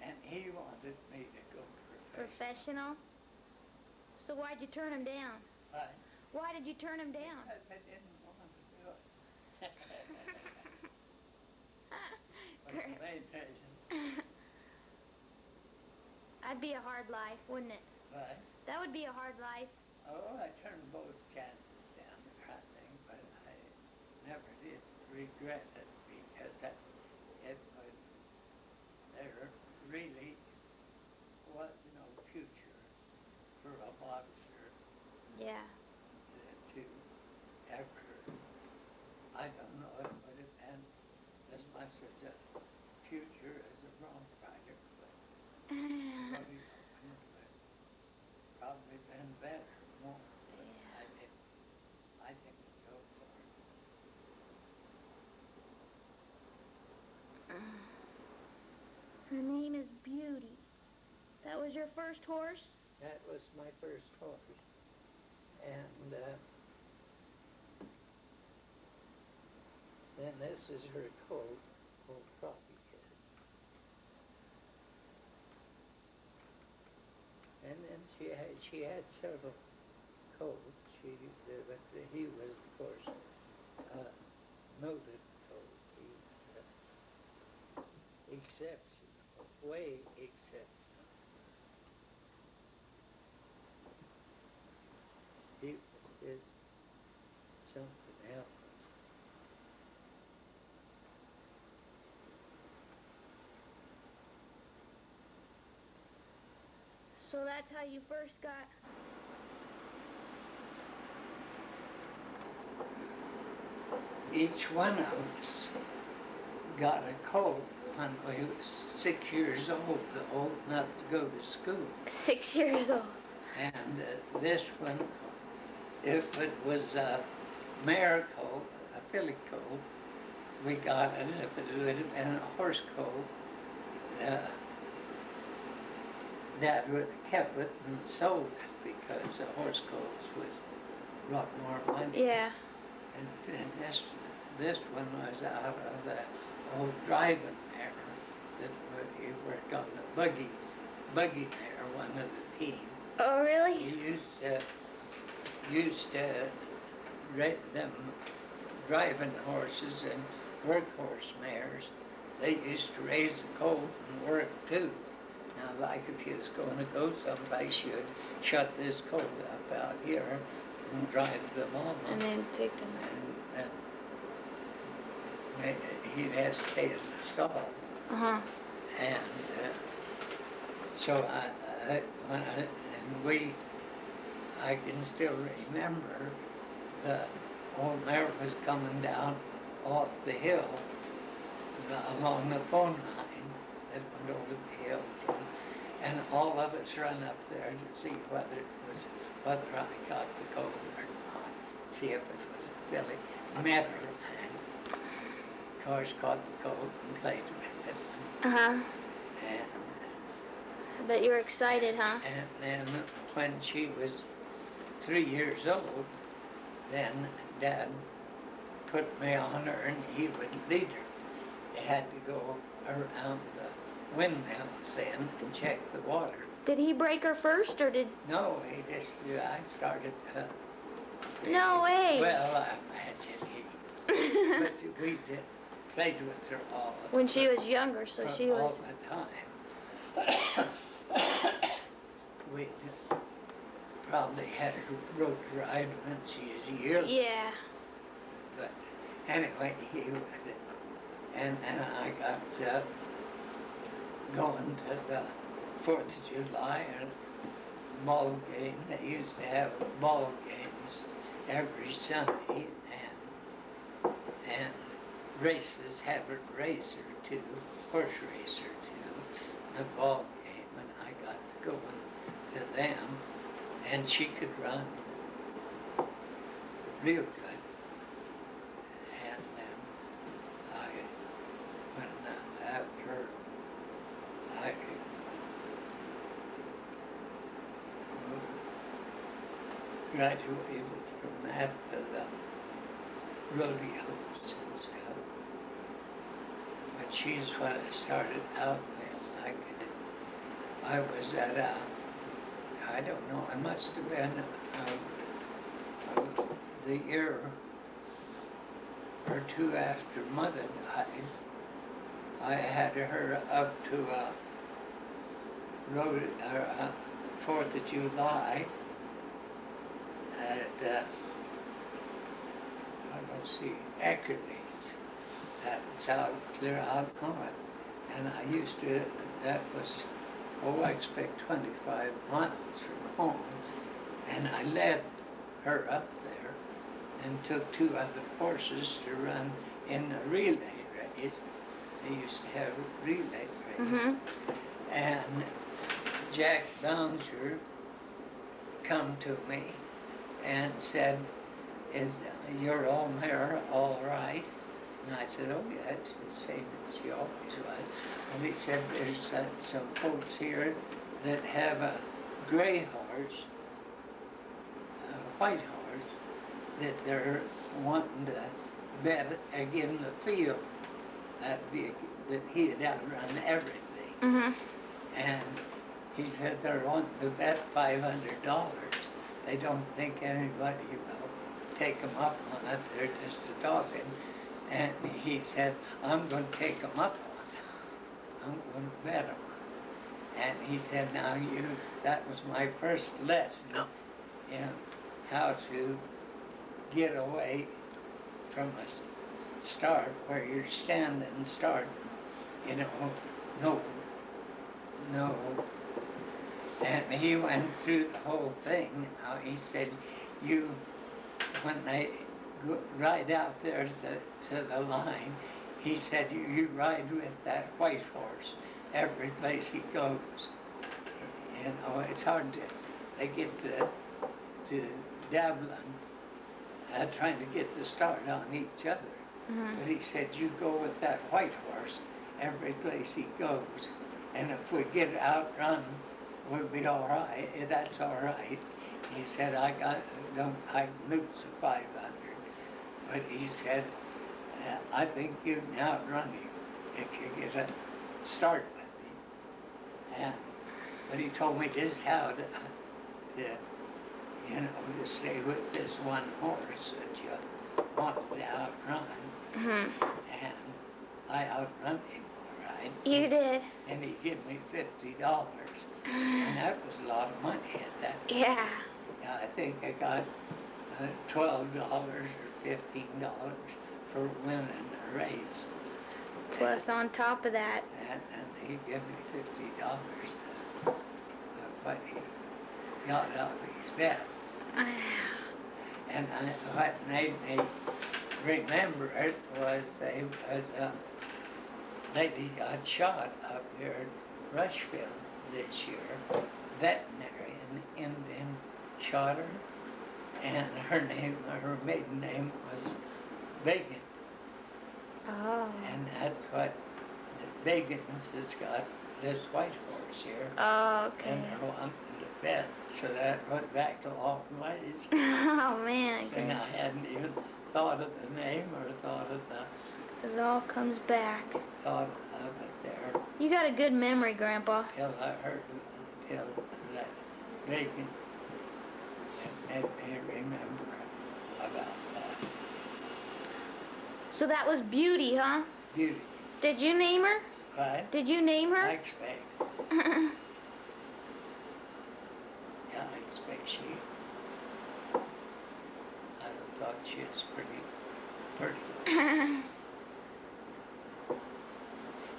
S1: And he wanted me to go
S2: Professional? So why'd you turn him down?
S1: Right?
S2: Why did you turn him down?
S1: Because I didn't want to do it. Was the main reason.
S2: That'd be a hard life, wouldn't it?
S1: Right?
S2: That would be a hard life.
S1: Oh, I turned both chances down, I think, but I never did regret it because there really was no future for a boxer
S2: Yeah.
S1: to ever. I don't know if it would have been as much as a future as a bronc rider, but probably been better, more. But I didn't go for it.
S2: Her name is Beauty. That was your first horse?
S1: that was my first horse. And then this is her colt, old copycat. And then she had several colts. But he was, of course, noted colt. He was exceptional, way exceptional. He was just something else.
S2: So that's how you first got.
S1: Each one of us got a colt when we was 6 years old enough to go to school.
S2: 6 years old.
S1: And this one, if it was a mare colt, a filly colt, we got it. If it would have been a horse colt, Dad would have kept it and sold it because the horse colts was a lot more money.
S2: Yeah.
S1: And this one was out of the old driving mare that he worked on the buggy mare, one of the team.
S2: Oh, really?
S1: He used to rate them driving horses and workhorse mares. They used to raise the colt and work too. Now, like if you was going to go someplace, you'd shut this colt up out here and drive them on.
S2: And then take them.
S1: And he'd have to stay in the stall.
S2: Uh-huh.
S1: And so I can still remember the old mare was coming down off the hill along the phone line that went over the hill, and all of us run up there to see whether I got the colt or not, see if it was a filly. Met her, and of course caught the colt and played with it.
S2: Uh-huh.
S1: And
S2: I bet you were excited, huh?
S1: And then when she was 3 years old, then Dad put me on her and he would lead her. They had to go around the windmills then and check the water.
S2: Did he break her first, or did...
S1: No, I started...
S2: No way!
S1: Well, I imagine he... But we played with her all the
S2: When she was younger, so she was...
S1: all the time. We probably had her road ride when she was a year.
S2: Yeah.
S1: But anyway, he would, and I got going to the 4th of July and ball game. They used to have ball games every Sunday and races, have a race or two, horse race or two, a ball game, and I got going to them, and she could run real good. And then after I graduated from that to the rodeos and stuff. But she's what I started out with. I was at I don't know, I must have been the year or two after Mother died. I had her up to road 4th of July at Eckerly's. That was out clear out north, and I used to. That was, I expect 25 miles from home, and I led her up there and took 2 other horses to run in a relay race. They used to have a relay race.
S2: Mm-hmm.
S1: And Jack Bounger come to me and said, "Is your old mare all right?" And I said, "Oh, yeah, it's the same as she always was." And he said, "There's some folks here that have a gray horse, a white horse, that they're wanting to bet again the field. That he'd outrun everything.
S2: Mhm.
S1: And he said they're wanting to bet $500. They don't think anybody will take them up on it. They're just talking. And he said, I'm going to take them up on it. I'm going to bet them. And he said, now that was my first lesson in how to get away from a start where you're standing and starting. No. And he went through the whole thing. He said, when they ride out there to the line, he said, you ride with that white horse every place he goes. It's hard they get to dabbling, trying to get the start on each other.
S2: Mhm.
S1: But he said, you go with that white horse every place he goes. And if we get outrun, we'll be all right. That's all right. He said, I lose the 500. But he said, I think you can outrun him if you get a start with him. But he told me just how to stay with this one horse that you want to outrun.
S2: Mhm.
S1: And I outrun him, all right.
S2: You did.
S1: And he gave me $50. And that was a lot of money at that time.
S2: Yeah.
S1: I think I got $12 or $15 for winning the race.
S2: Plus on top of that.
S1: And he gave me $50 what he got out of his bet. And what made me remember it was a lady got shot up here at Rushville this year. Veterinarian Indian shot her, and her maiden name was Bacon.
S2: Oh.
S1: And that's what Bacon's has got this white horse here.
S2: Oh, okay.
S1: And they're wanting to bet. So that went back a long ways.
S2: Oh, man.
S1: And I hadn't even thought of the name or thought of
S2: It all comes back.
S1: thought of it there
S2: You got a good memory, Grandpa.
S1: till I heard that Bacon and made me remember about that.
S2: So that was Beauty, huh?
S1: Beauty,
S2: Did you name her?
S1: right?
S2: Did you name
S1: I
S2: her?
S1: expect. Yeah, I expect she. I thought she was pretty.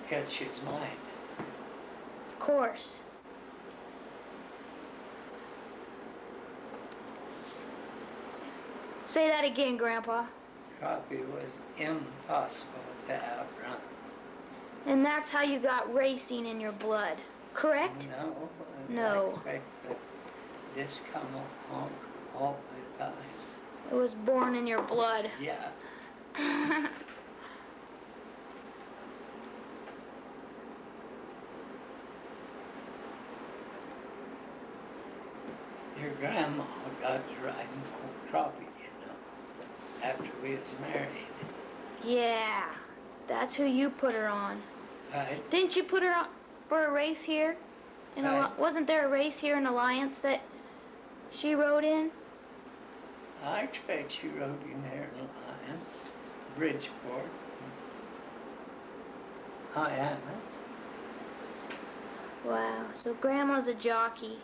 S1: Because she's mine.
S2: Of course. Say that again, Grandpa.
S1: Coffee was impossible to outrun.
S2: And that's how you got racing in your blood, correct?
S1: No. I expect that this come along all the time.
S2: It was born in your blood.
S1: Yeah. Your grandma got to ride in Tropic, after we was married.
S2: Yeah, that's who you put her on.
S1: Right?
S2: Didn't you put her on for a race here?
S1: Right.
S2: Wasn't there a race here in Alliance that she rode in?
S1: I expect she rode in there in Alliance, Bridgeport, Hyannis.
S2: Wow, so Grandma's a jockey.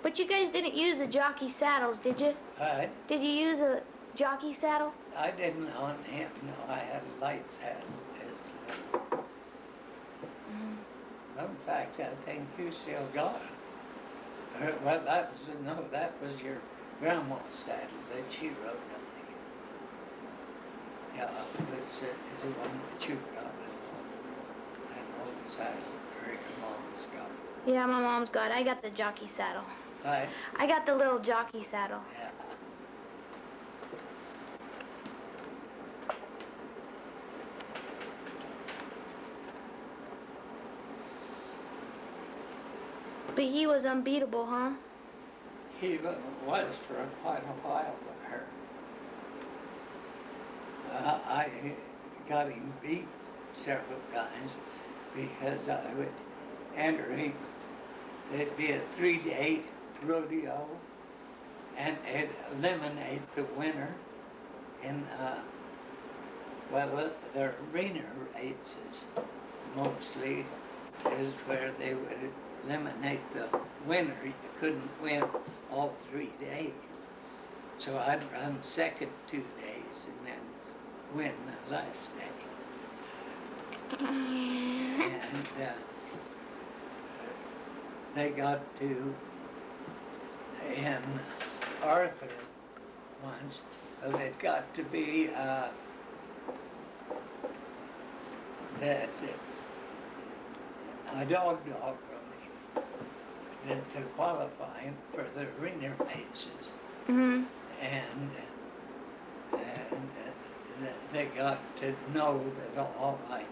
S2: But you guys didn't use the jockey saddles, did you?
S1: Right?
S2: Did you use a jockey saddle?
S1: I didn't on him, no, I had a light saddle. In fact, I think you still got it. Well, that was your grandma's saddle that she rode on. Yeah, it's the one that you got. That old saddle, or your mom's got.
S2: Yeah, my mom's got it. I got the jockey saddle.
S1: Right?
S2: I got the little jockey saddle.
S1: Yeah.
S2: But he was unbeatable, huh?
S1: He was for quite a while with her. I got him beat several times because I would enter him. It'd be a 3-day rodeo, and it'd eliminate the winner in, well, the arena races mostly is where they would eliminate the winner. You couldn't win all 3 days. So I'd run second 2 days and then win the last day. And they got to, in Arthur once, it got to be that a dog really, that to qualify for the arena races.
S2: Mm-hmm.
S1: And they got to know that all right.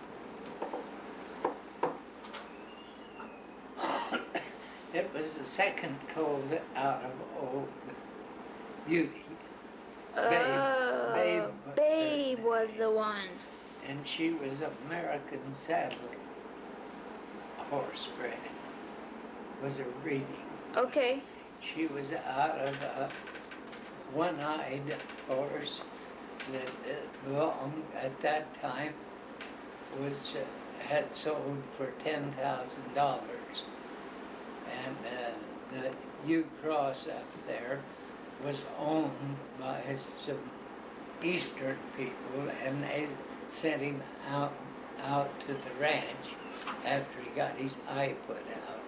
S1: It was the second colt out of Old Beauty.
S2: Babe was the one.
S1: And she was American Saddle horse bred. Was a breeding.
S2: Okay.
S1: She was out of a one-eyed horse that belonged at that time was had sold for $10,000, and the U-Cross up there was owned by some Eastern people, and they sent him out to the ranch after he got his eye put out.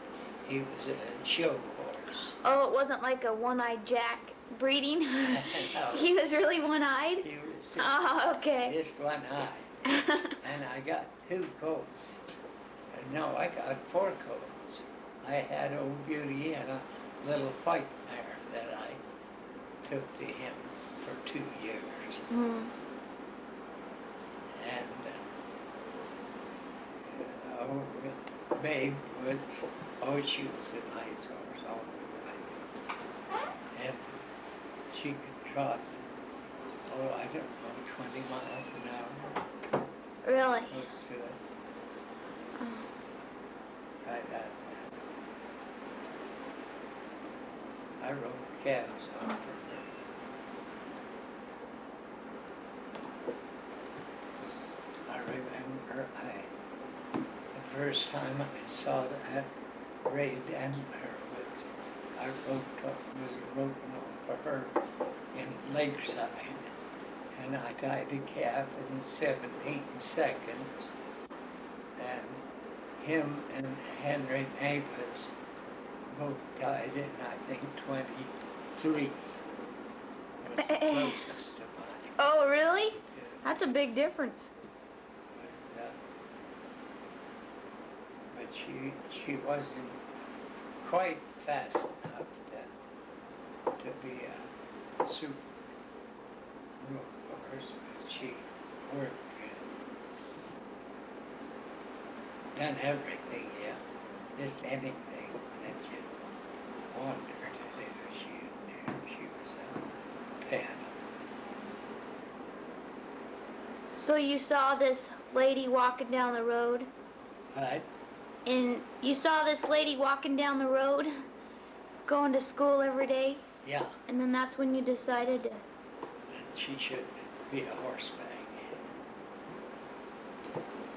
S1: He was a show horse.
S2: Oh, it wasn't like a one-eyed Jack breeding?
S1: No.
S2: He was really one-eyed?
S1: He was
S2: okay.
S1: just one eye. And I got 2 colts. No, I got 4 colts. I had Old Beauty and a little white mare that I took to him for 2 years.
S2: Mm.
S1: And Babe was, she was a nice horse, always nice. And she could trot, I don't know, 20 miles an hour.
S2: Really?
S1: Close to it.
S2: Oh.
S1: I rode calves on her. I remember the first time I saw that Ray Denver was roping for her in Lakeside, and I tied a calf in 17 seconds, and him and Henry Mavis both died in, I think, 23. Was the closest to mine.
S2: Oh, really?
S1: Yeah.
S2: That's a big difference.
S1: But she wasn't quite fast enough to be a super horse. She worked done everything, yeah. Just anything that you wanted her to do, she knew. She was a pen.
S2: So you saw this lady walking down the road?
S1: But
S2: And you saw this lady walking down the road, going to school every day?
S1: yeah,
S2: And then that's when you decided to...
S1: she should be a horseback.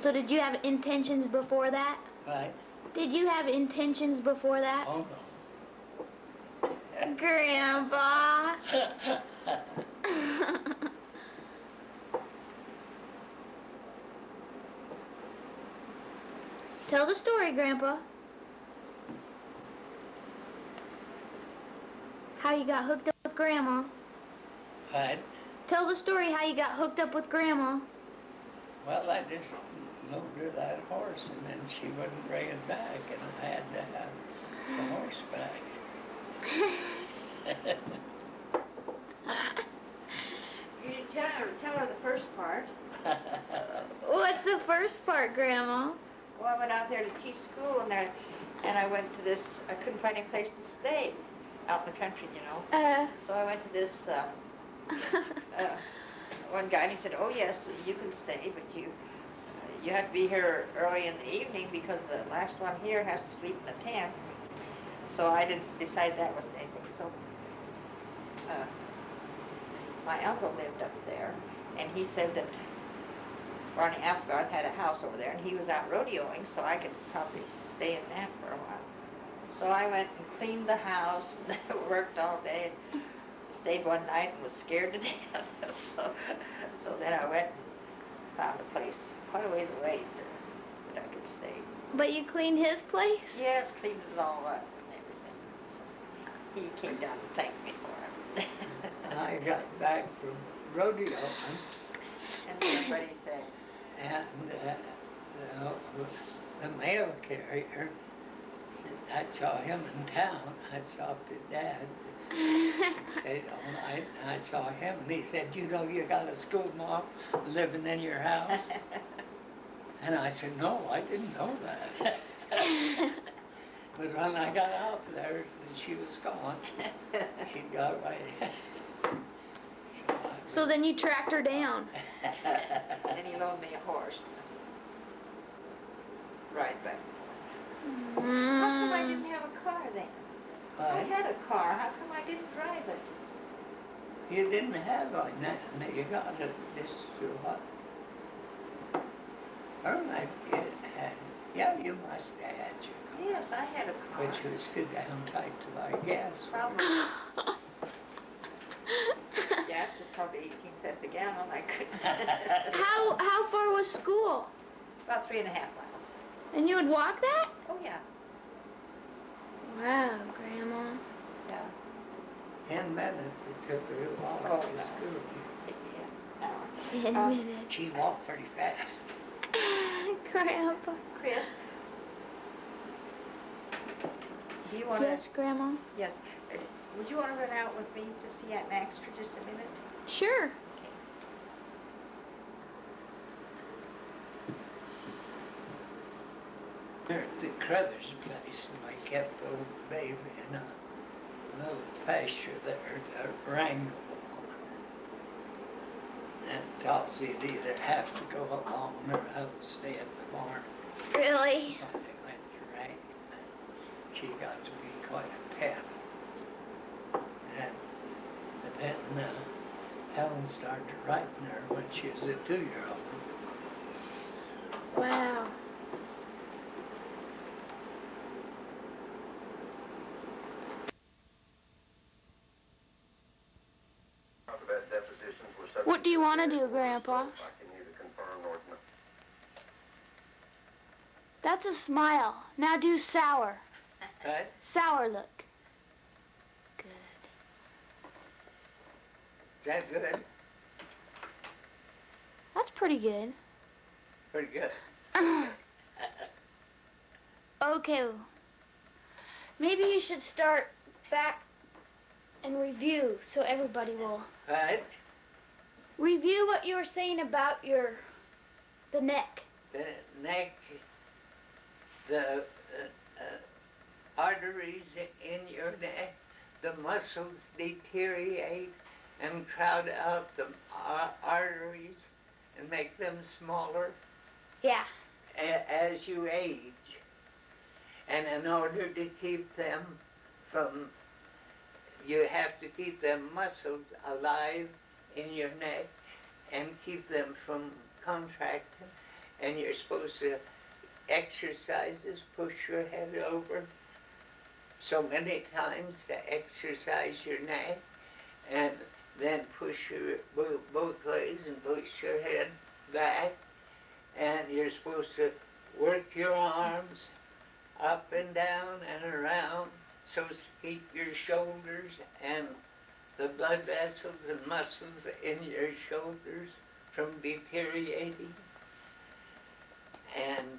S2: So did you have intentions before that?
S1: But
S2: Did you have intentions before that?
S1: oh no.
S2: Grandpa! Tell the story, Grandpa. How you got hooked up with Grandma.
S1: But
S2: Tell the story how you got hooked up with Grandma.
S1: well, I just loaded that horse, and then she wouldn't bring it back, and I had to have the horse back.
S3: You didn't tell her the first part.
S2: What's the first part, Grandma?
S3: Well, I went out there to teach school, and I went to this. I couldn't find any place to stay out in the country, you know. So I went to this one guy, and he said, "Oh yes, you can stay, but you have to be here early in the evening because the last one here has to sleep in the tent." So I didn't decide that wasn't anything. So my uncle lived up there, and he said that Barney Applegarth had a house over there, and he was out rodeoing, so I could probably stay in that for a while. So I went and cleaned the house, and worked all day, and stayed one night and was scared to death. So then I went and found a place quite a ways away that I could stay.
S2: But you cleaned his place?
S3: Yes, cleaned it all up and everything. So he came down and thanked me for it.
S1: I got back from rodeo,
S3: And somebody said,
S1: and the mail carrier, I saw him in town. I stopped at Dad. Stayed all night, and I saw him, and he said, "You know you got a schoolmom living in your house?" And I said, "No, I didn't know that." But when I got out there, she was gone. She got away.
S2: So then you tracked her down.
S3: and he loaned me a horse to ride back. How come I didn't have a car then? I had a car. How come I didn't drive it?
S1: You didn't have like that, and you got it just through what? Or like it had, yeah, you must have had your car.
S3: Yes, I had a car.
S1: But you was too damn tight to buy gas.
S3: Probably. Gas was probably 18 cents a gallon. I couldn't.
S2: How far was school?
S3: About 3.5 miles.
S2: And you would walk that?
S3: Oh, yeah.
S2: Wow, Grandma.
S3: Yeah.
S1: 10 minutes it took her to walk
S3: Oh,
S1: to
S3: no.
S1: school.
S3: Yeah.
S2: 10 minutes.
S1: She walked pretty fast.
S2: Grandpa.
S3: Chris, do you want to?
S2: Yes, Grandma?
S3: Yes. Would you want to run out with me to see Aunt Max for just a minute?
S2: Sure.
S1: There at the Crothers place, and I kept the old baby in a little pasture there to wrangle. And Topsy would either have to go along or else stay at the farm.
S2: Really?
S1: When they went to wrangle. She got to be quite a pet. And then Helen started writing her when she was a 2-year-old.
S2: Wow. What do you want to do, Grandpa? That's a smile. Now do sour.
S1: Right?
S2: Sour look. Good.
S1: Is that good?
S2: That's pretty good.
S1: Pretty good.
S2: Okay. Maybe you should start back and review so everybody will
S1: Right?
S2: review what you were saying about the neck.
S1: The neck, the arteries in your neck, the muscles deteriorate and crowd out the arteries and make them smaller
S2: Yeah.
S1: as you age. And in order to keep them from, you have to keep them muscles alive in your neck and keep them from contracting. And you're supposed to exercise this, push your head over so many times to exercise your neck, and then push your both legs and push your head back. And you're supposed to work your arms up and down and around so as to keep your shoulders and the blood vessels and muscles in your shoulders from deteriorating. And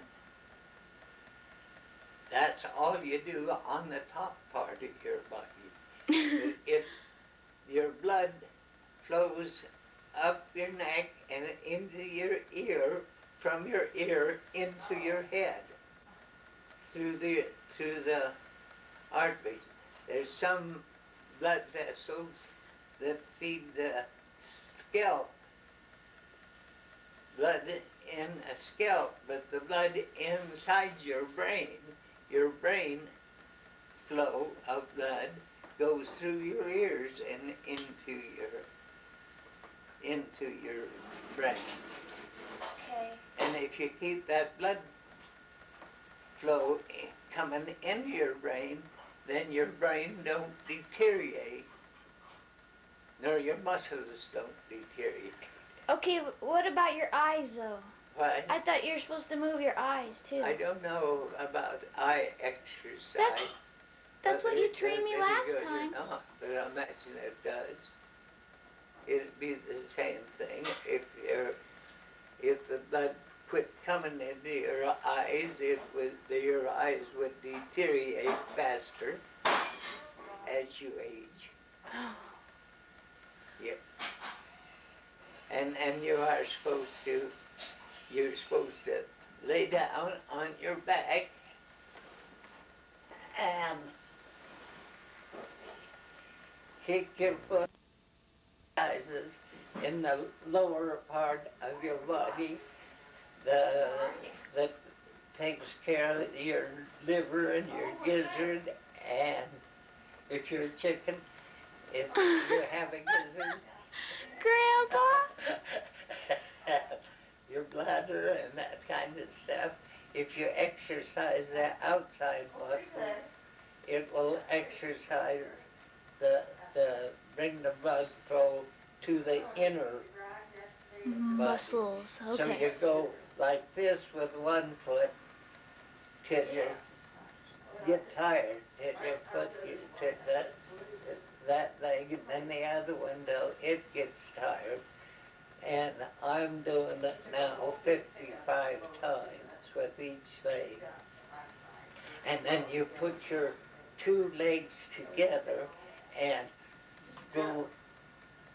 S1: that's all you do on the top part of your body. If your blood flows up your neck and into your ear, from your ear into your head. through the heartbeat. There's some blood vessels that feed the scalp, blood in a scalp, but the blood inside your brain flow of blood goes through your ears and into your brain.
S2: Okay.
S1: And if you keep that blood flow coming into your brain, then your brain don't deteriorate, nor your muscles don't deteriorate.
S2: Okay, what about your eyes, though?
S1: Why?
S2: I thought you were supposed to move your eyes, too.
S1: I don't know about eye exercise.
S2: That's what
S1: whether
S2: you
S1: it
S2: trained
S1: does
S2: me
S1: any
S2: last
S1: good or
S2: time.
S1: not, but I imagine it does. It'd be the same thing if the blood quit coming into your eyes. Your eyes would deteriorate faster as you age. Yes. And you're supposed to lay down on your back and kick your foot exercises in the lower part of your body that takes care of your liver and your gizzard, and if you're a chicken, if you have a gizzard,
S2: Grandpa?
S1: your bladder and that kind of stuff. If you exercise the outside muscles, it will exercise bring the blood flow to the inner
S2: Muscles, okay.
S1: So you go like this with one foot till you get tired, till your foot till that leg, and then the other one till it gets tired. And I'm doing it now 55 times with each leg. And then you put your two legs together and go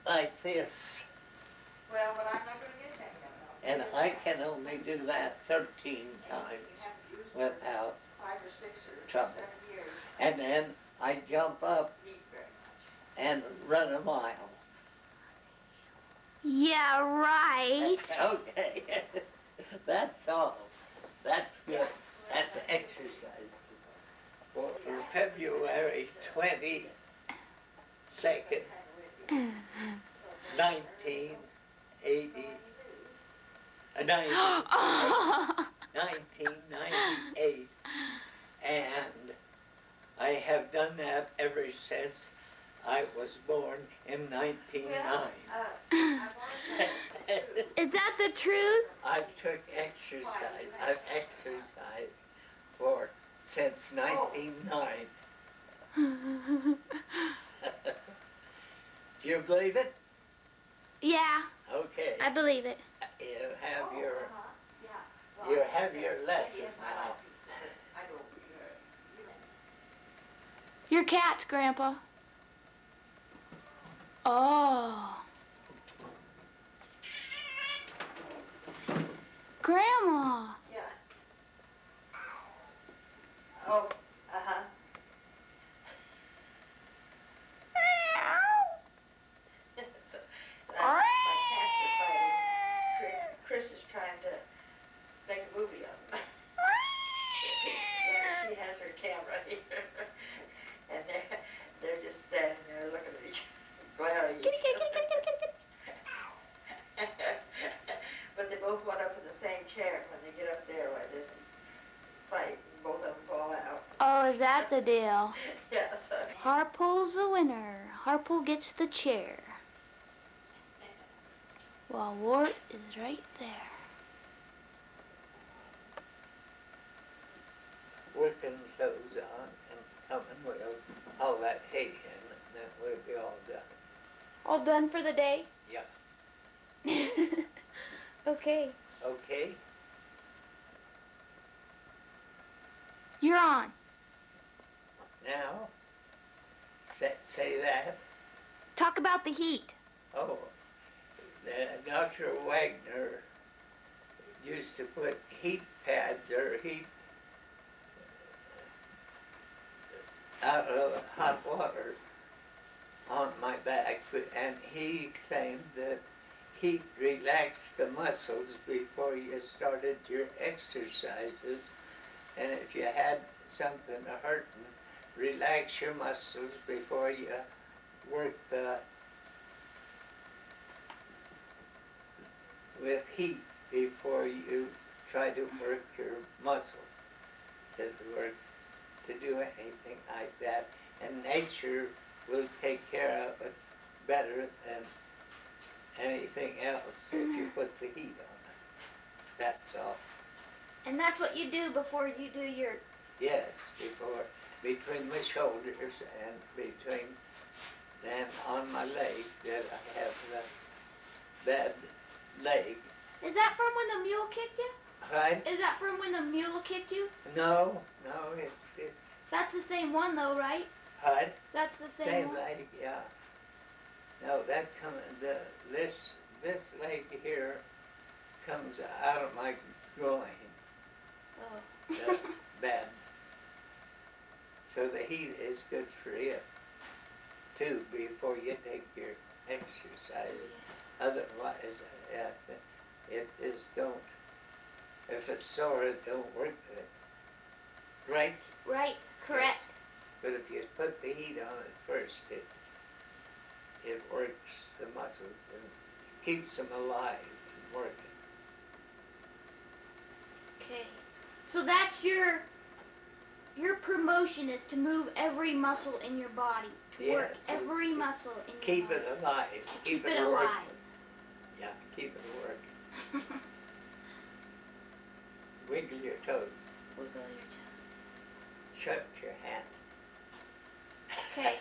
S1: like this.
S3: Well, but I'm not going to get that.
S1: And I can only do that 13 times without
S3: 5 or 6 or
S1: trouble.
S3: 7 years.
S1: And then I jump up and run a mile.
S2: Yeah, right.
S1: Okay. That's all. That's good. That's exercise. For February 22nd, 1998, and I have done that ever since I was born in 1909.
S2: Is that the truth?
S1: I took exercise. I've exercised since 1909. Do you believe it?
S2: Yeah,
S1: Okay.
S2: I believe it.
S1: You have your lessons now.
S2: Your cats, Grandpa. Oh. Grandma.
S3: Yeah. Oh, uh-huh. My cats are fighting. Chris is trying to make a movie of them. She has her camera here. And they're just standing there looking at each other, glaring at each other. But they both went up in the same chair. When they get up there, they fight, and both of them fall out.
S2: Oh, is that the deal?
S3: Yes.
S2: Harpole's the winner. Harpole gets the chair. While Wart is right there.
S1: Working clothes on and coming with all that hay in, and then we'll be all done.
S2: All done for the day?
S1: Yeah.
S2: Okay.
S1: Okay?
S2: You're on.
S1: Now, say that.
S2: Talk about the heat.
S1: Oh, Dr. Wagner used to put heat pads or heat out of hot water on my back, and he claimed that heat relaxed the muscles before you started your exercises, and if you had something hurting, relax your muscles before you work with heat before you try to work your muscles. Doesn't work to do anything like that, and nature will take care of it better than anything else if you put the heat on it. That's all.
S2: And that's what you do before you do your...
S1: Yes, between my shoulders and between, then on my leg, that I have the bad leg.
S2: Is that from when the mule kicked you?
S1: Right?
S2: Is that from when the mule kicked you?
S1: No, it's
S2: That's the same one though, right?
S1: right?
S2: That's the same one?
S1: Leg, yeah. No, that this leg here comes out of my groin.
S2: Oh.
S1: Bad. So the heat is good for you, too, before you take your exercise. Otherwise, it is don't. If it's sore, it don't work good. Right?
S2: Right, correct.
S1: But if you put the heat on it first, it works the muscles and keeps them alive and working.
S2: Okay. So that's your promotion is to move every muscle in your body. To work every muscle in your
S1: keep
S2: body.
S1: It alive.
S2: Keep it alive.
S1: Working. Yeah, keep it working. Wiggle your toes.
S2: Wiggle your toes.
S1: Shut your hand.
S2: Okay.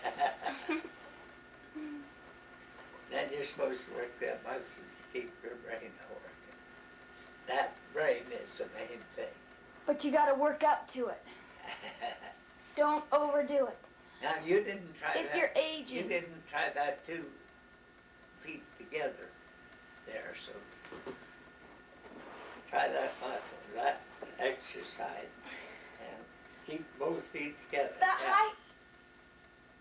S1: Then you're supposed to work the muscles to keep your brain working. That brain is the main thing.
S2: But you got to work up to it. Don't overdo it.
S1: Now you didn't try that.
S2: If you're aging.
S1: You didn't try that 2 feet together there, so try that muscle, that exercise, and keep both feet together.
S2: That height?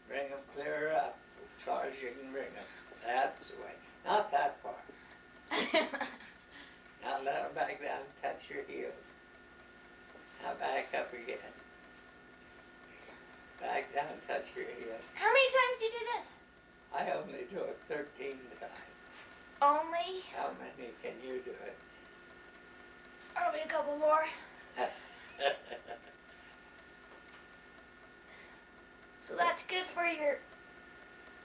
S1: Bring them clear up as far as you can bring them. That's the way. Not that far. Now let them back down and touch your heels. Now back up again. Back down and touch your heels.
S2: How many times do you do this?
S1: I only do it 13 times.
S2: Only?
S1: How many can you do it?
S2: Probably a couple more. So that's good for your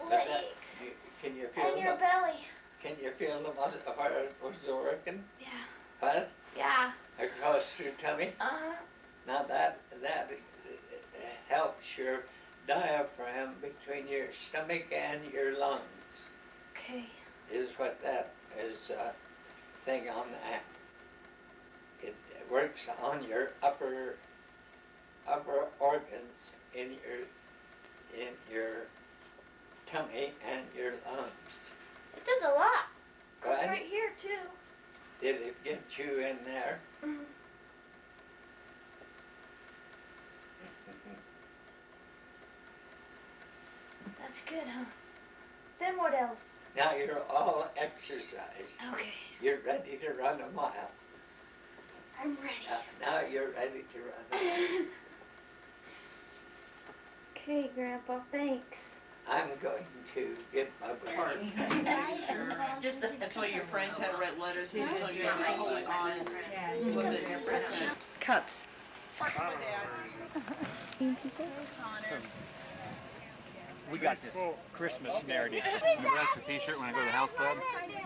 S2: legs.
S1: Can you feel
S2: and your belly.
S1: Can you feel the muscle where it was working?
S2: Yeah.
S1: What?
S2: Yeah.
S1: Across your tummy?
S2: Uh-huh.
S1: Now that helps your diaphragm between your stomach and your lungs.
S2: Okay.
S1: Is what that is thing on that. It works on your upper organs in your tummy and your lungs.
S2: It does a lot. Goes
S1: Right?
S2: right here too.
S1: Did it get you in there?
S2: Mm-hmm. That's good, huh? Then what else?
S1: Now you're all exercised.
S2: Okay.
S1: You're ready to run a mile.
S2: I'm ready.
S1: Now you're ready to run a mile.
S2: Okay, Grandpa, thanks.
S1: I'm going to get my book.
S4: Just that's why your friends had red letters. He told you to hold on and look at your friends.
S3: Cups.
S5: We got this Christmas narrative. Nebraska t-shirt when I go to the health club.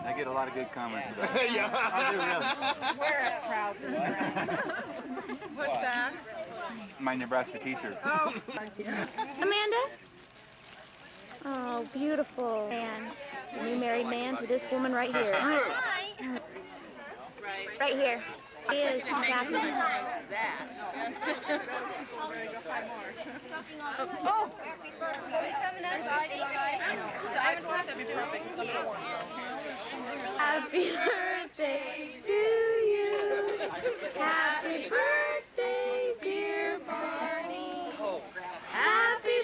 S5: I get a lot of good comments about it. Yeah, I do, really.
S4: Wear it proud to wear. What's that?
S5: My Nebraska t-shirt.
S4: Oh.
S2: Amanda? Oh, beautiful man. A new married man to this woman right here. Right here. He is happy.
S4: Oh!
S2: Happy birthday to you. Happy birthday, dear Barney. Happy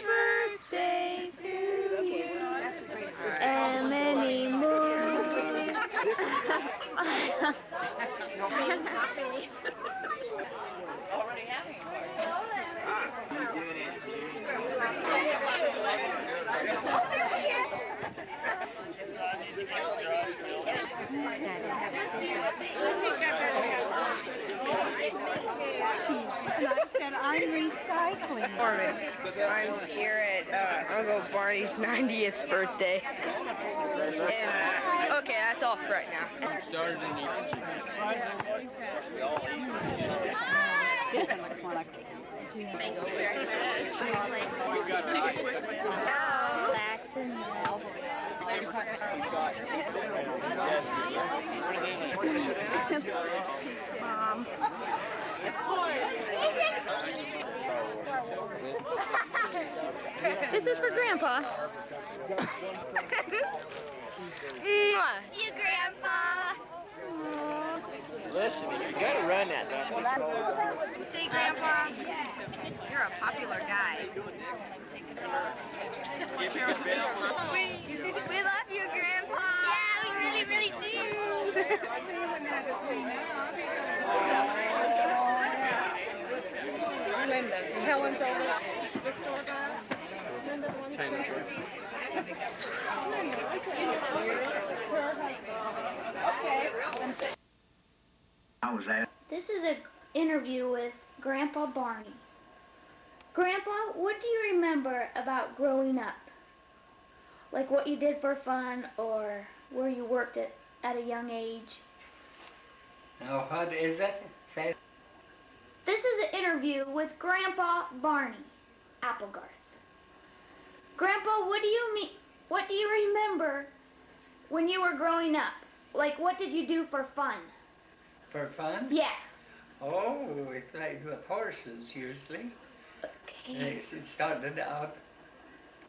S6: recycling. I'm here at Uncle Barney's 90th birthday. And, okay, that's all for right now.
S7: This one looks more like
S2: This is for Grandpa.
S6: You, Grandpa.
S5: Listen, you gotta run that.
S6: See, Grandpa, you're a popular guy. We love you, Grandpa. Yeah, we really, really do.
S7: Linda's. Helen's over at the store guy.
S1: How was that?
S2: This is an interview with Grandpa Barney. Grandpa, what do you remember about growing up? Like what you did for fun or where you worked at a young age?
S1: Now, what is it? Say.
S2: This is an interview with Grandpa Barney, Applegarth. Grandpa, what do you remember when you were growing up? Like what did you do for fun?
S1: For fun?
S2: Yeah.
S1: Oh, we played with horses usually.
S2: Okay.
S1: It started out,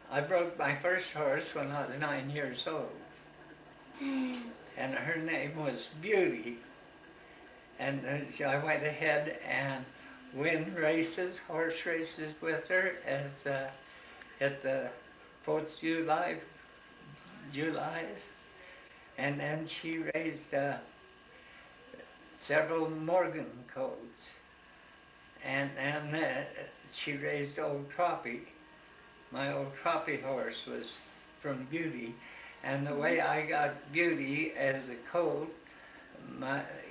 S1: I broke my first horse when I was 9 years old. And her name was Beauty. And so I went ahead and win races, horse races with her at the 4th of July's. And then she raised several Morgan colts. And she raised Old Troppy. My Old Troppy horse was from Beauty. And the way I got Beauty as a colt,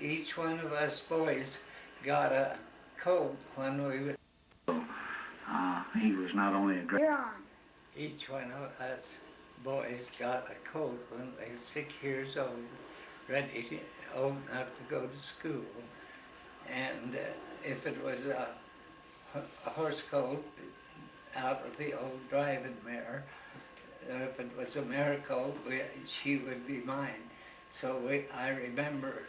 S1: each one of us boys got a colt when we were... he was not only a great...
S2: You're on.
S1: Each one of us boys got a colt when they were 6 years old, old enough to go to school. And if it was a horse colt out of the old driving mare, if it was a mare colt, she would be mine. So I remember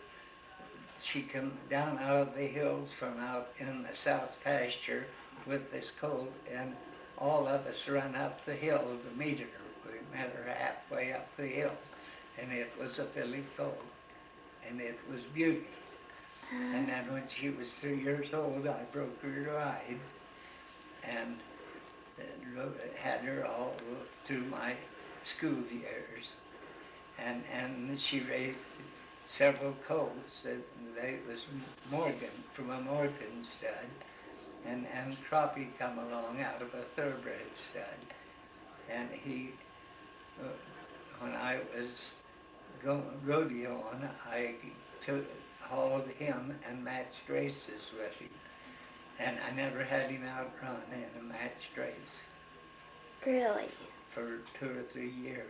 S1: she come down out of the hills from out in the south pasture with this colt, and all of us run up the hill to meet her. We met her halfway up the hill, and it was a filly colt, and it was Beauty. And then when she was 3 years old, I broke her to ride, and had her all through my school years. And she raised several colts. They was Morgan, from a Morgan stud, and Troppy come along out of a thoroughbred stud. And he, when I was rodeoing, I hauled him and matched races with him. And I never had him outrun in a matched race.
S2: Really?
S1: For 2 or 3 years.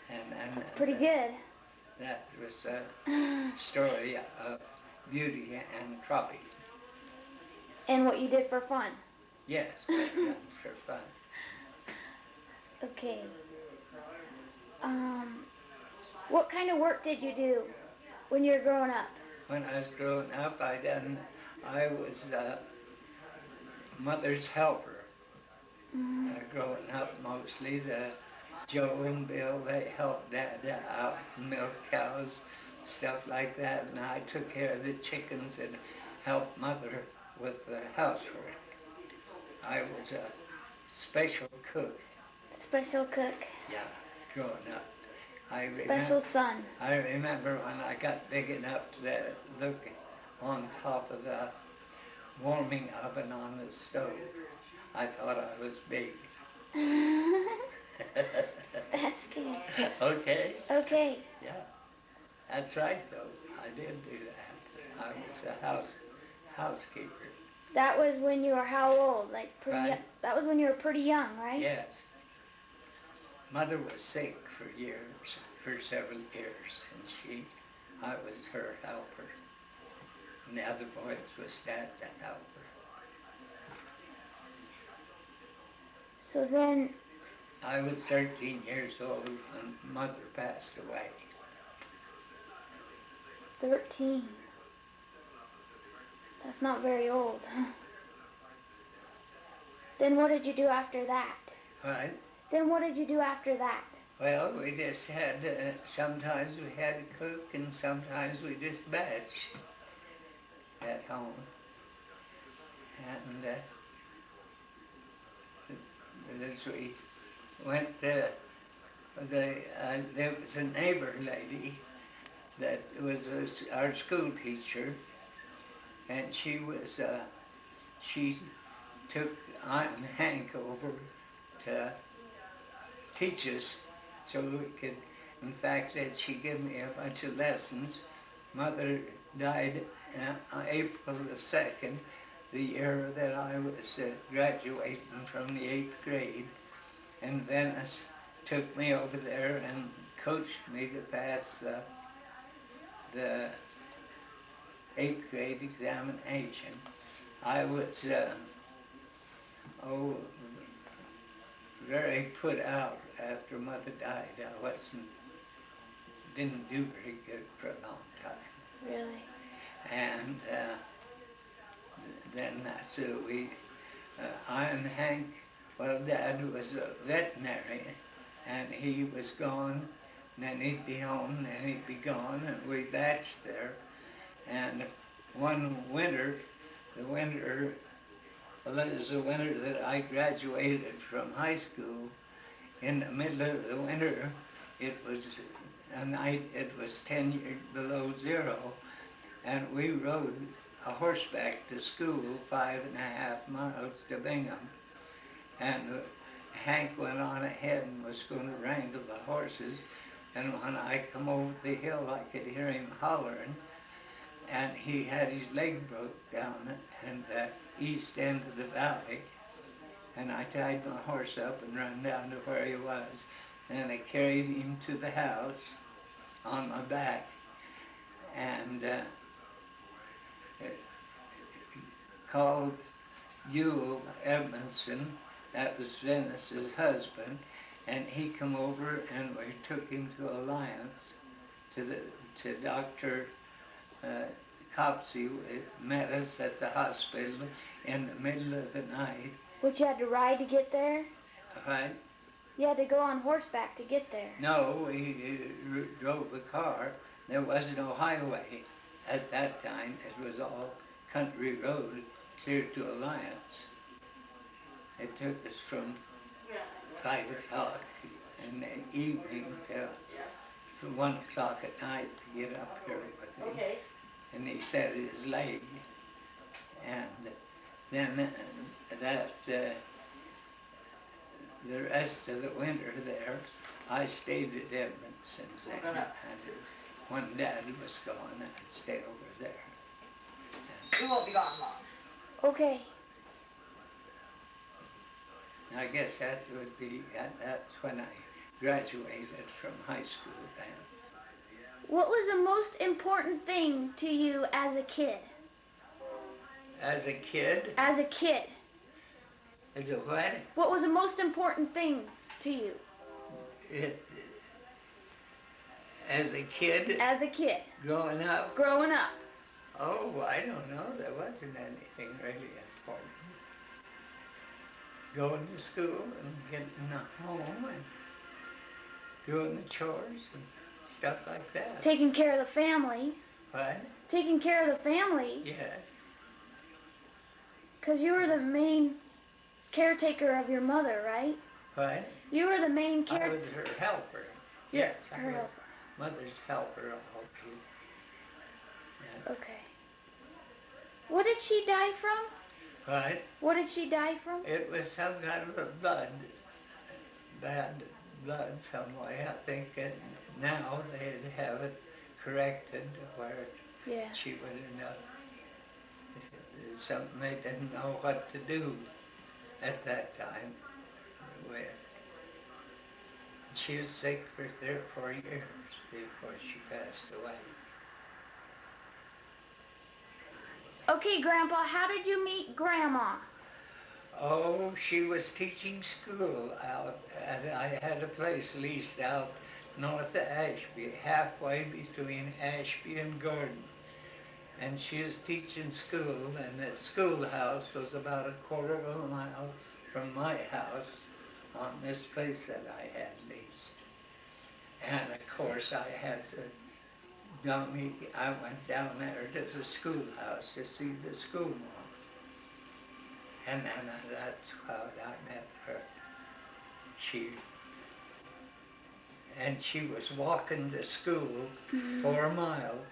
S1: And
S2: Pretty good.
S1: That was a story of Beauty and Troppy.
S2: And what you did for fun?
S1: Yes, for fun.
S2: Okay. What kind of work did you do when you were growing up?
S1: When I was growing up, I was mother's helper. Growing up, mostly Joe and Bill, they helped Dad out, milk cows, stuff like that, and I took care of the chickens and helped Mother with the housework. I was a special cook.
S2: Special cook.
S1: Yeah, growing up.
S2: Special son.
S1: I remember when I got big enough to look on top of the warming oven on the stove. I thought I was big.
S2: That's good.
S1: Okay?
S2: Okay.
S1: Yeah. That's right, though. I did do that. I was a housekeeper.
S2: That was when you were how old? Like pretty.
S1: Right.
S2: That was when you were pretty young, right?
S1: Yes. Mother was sick for years, for several years, and I was her helper. And the other boys was Dad the helper.
S2: So then,
S1: I was 13 years old when Mother passed away.
S2: 13. That's not very old. Then what did you do after that?
S1: Right?
S2: Then what did you do after that?
S1: Well, we just had, sometimes we had to cook and sometimes we just batched at home. And as we went, there was a neighbor lady that was our school teacher, and she took Aunt and Hank over to teach us so we could, in fact, that she gave me a bunch of lessons. Mother died April the 2nd, the year that I was graduating from the 8th grade, and Venice took me over there and coached me to pass the 8th grade examination. I was very put out after Mother died. I didn't do very good for a long time.
S2: Really?
S1: And then I and Hank, well, Dad was a veterinarian, and he was gone, and then he'd be home, and then he'd be gone, and we batched there. And one winter, well, it was the winter that I graduated from high school. In the middle of the winter, it was a night, it was 10 years below zero, and we rode a horseback to school 5.5 miles to Bingham. And Hank went on ahead and was going to wrangle the horses, and when I come over the hill, I could hear him hollering, and he had his leg broke down in the east end of the valley. And I tied my horse up and ran down to where he was. And I carried him to the house on my back. And called Yule Edmondson, that was Venice's husband, and he come over and we took him to Alliance, to Dr. Copsey. Met us at the hospital in the middle of the night.
S2: But you had to ride to get there?
S1: Right?
S2: You had to go on horseback to get there?
S1: No, we drove the car. There was no highway at that time. It was all country road clear to Alliance. It took us from 5 o'clock in the evening to 1 o'clock at night to get up here with him. Okay. And he set his leg. And then the rest of the winter there, I stayed at Edmondson's. And when Dad was gone, I'd stay over there.
S3: We won't be gone long.
S2: Okay.
S1: I guess that would be, that's when I graduated from high school then.
S2: What was the most important thing to you as a kid?
S1: As a kid?
S2: As a kid.
S1: As a what?
S2: What was the most important thing to you?
S1: As a kid?
S2: As a kid.
S1: Growing up?
S2: Growing up.
S1: Oh, I don't know. There wasn't anything really important. Going to school and getting home and doing the chores and stuff like that.
S2: Taking care of the family.
S1: What?
S2: Taking care of the family.
S1: Yes.
S2: Because you were the main caretaker of your mother, right?
S1: What?
S2: You were the main
S1: I was her helper.
S2: Yes,
S1: I
S2: her
S1: was
S2: helper.
S1: Mother's helper. Yeah.
S2: Okay. What did she die from?
S1: What?
S2: What did she die from?
S1: It was some kind of a bad blood some way. I think that now they'd have it corrected to where she would end up something they didn't know what to do at that time with. She was sick for 3 or 4 years before she passed away.
S2: Okay, Grandpa, how did you meet Grandma?
S1: Oh, she was teaching school out, and I had a place leased out north of Ashby, halfway between Ashby and Gordon. And she was teaching school, and the schoolhouse was about a quarter of a mile from my house on this place that I had leased. And of course I had to I went down there to the schoolhouse to see the schoolmom. And then that's how I met her. She was walking to school 4 miles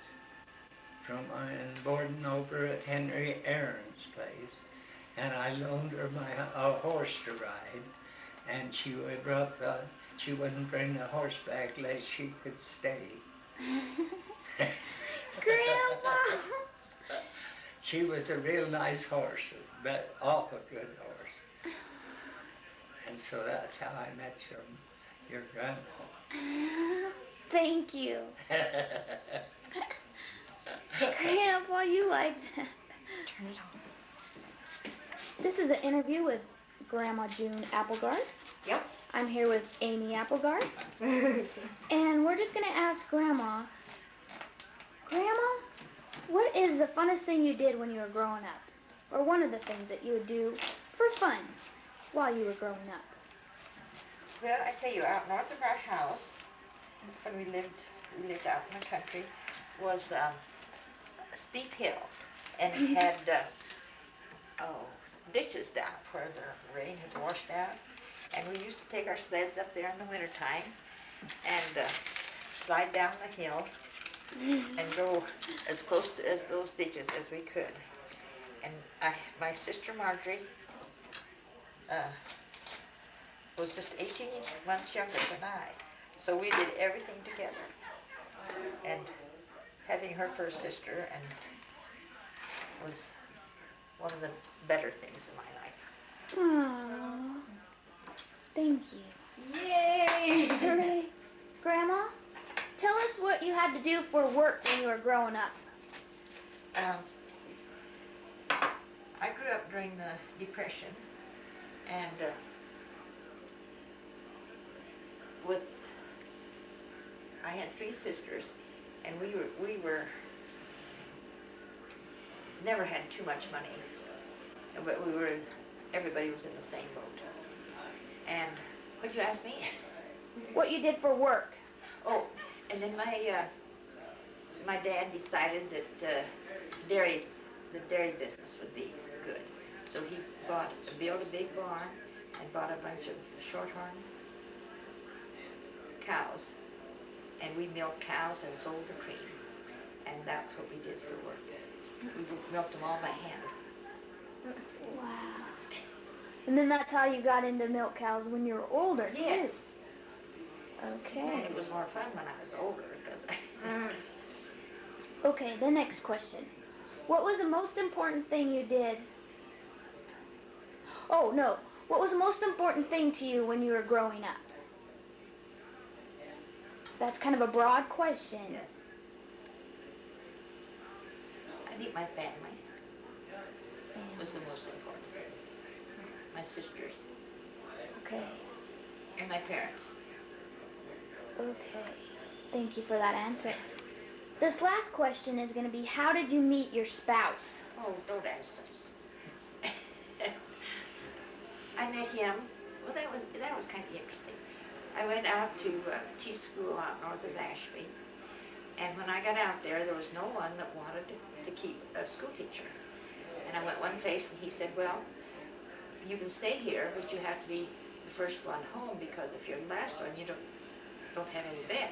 S1: from and boarding over at Henry Aaron's place. And I loaned her a horse to ride, and she wouldn't bring the horse back unless she could stay.
S2: Grandma!
S1: She was a real nice horse, but awful good horse. And so that's how I met your grandpa.
S2: Thank you. Grandpa, you like that.
S3: Turn it on.
S2: This is an interview with Grandma June Applegarth.
S3: Yep.
S2: I'm here with Amy Applegarth. And we're just going to ask Grandma, what is the funnest thing you did when you were growing up? Or one of the things that you would do for fun while you were growing up?
S3: Well, I tell you, out north of our house, when we lived out in the country, was a steep hill, and it had ditches down where the rain had washed out, and we used to take our sleds up there in the wintertime and slide down the hill and go as close to those ditches as we could. And my sister Marjorie was just 18 months younger than I, so we did everything together. And having her for a sister was one of the better things in my life.
S2: Aww. Thank you.
S3: Yay!
S2: Hooray. Grandma, tell us what you had to do for work when you were growing up.
S3: I grew up during the Depression, and I had 3 sisters, and we never had too much money, but everybody was in the same boat. And what'd you ask me?
S2: What you did for work.
S3: Oh, and then my dad decided that the dairy business would be good. So he built a big barn and bought a bunch of shorthorn cows. And we milked cows and sold the cream. And that's what we did for work. We milked them all by hand.
S2: Wow. And then that's how you got into milk cows when you were older,
S3: Yes.
S2: too. Okay.
S3: And it was more fun when I was older because
S2: Okay, the next question. What was the most important thing you did? Oh, no. What was the most important thing to you when you were growing up? That's kind of a broad question.
S3: Yes. I think my family was the most important thing. My sisters
S2: Okay.
S3: and my parents.
S2: Okay. Thank you for that answer. This last question is going to be, how did you meet your spouse?
S3: Oh, don't ask such. I met him. Well, that was kind of interesting. I went out to teach school out north of Ashby, and when I got out there was no one that wanted to keep a school teacher. And I went one place, and he said, well, you can stay here, but you have to be the first one home, because if you're the last one, you don't have any bed.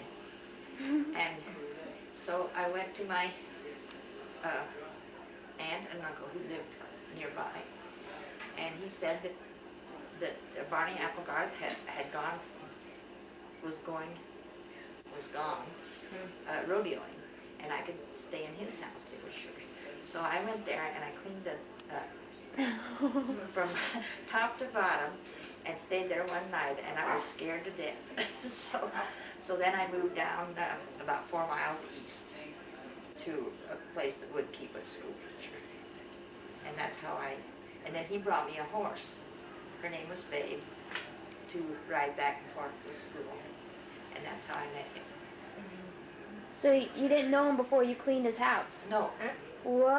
S3: And so I went to my aunt and uncle who lived nearby, and he said that Barney Applegarth was gone rodeoing, and I could stay in his house, they were sure. So I went there and I cleaned the from top to bottom, and stayed there one night, and I was scared to death. So then I moved down about 4 miles east to a place that would keep a school teacher. And that's how and then he brought me a horse. Her name was Babe, to ride back and forth to school. And that's how I met him.
S2: So you didn't know him before you cleaned his house?
S3: No,
S2: Whoa.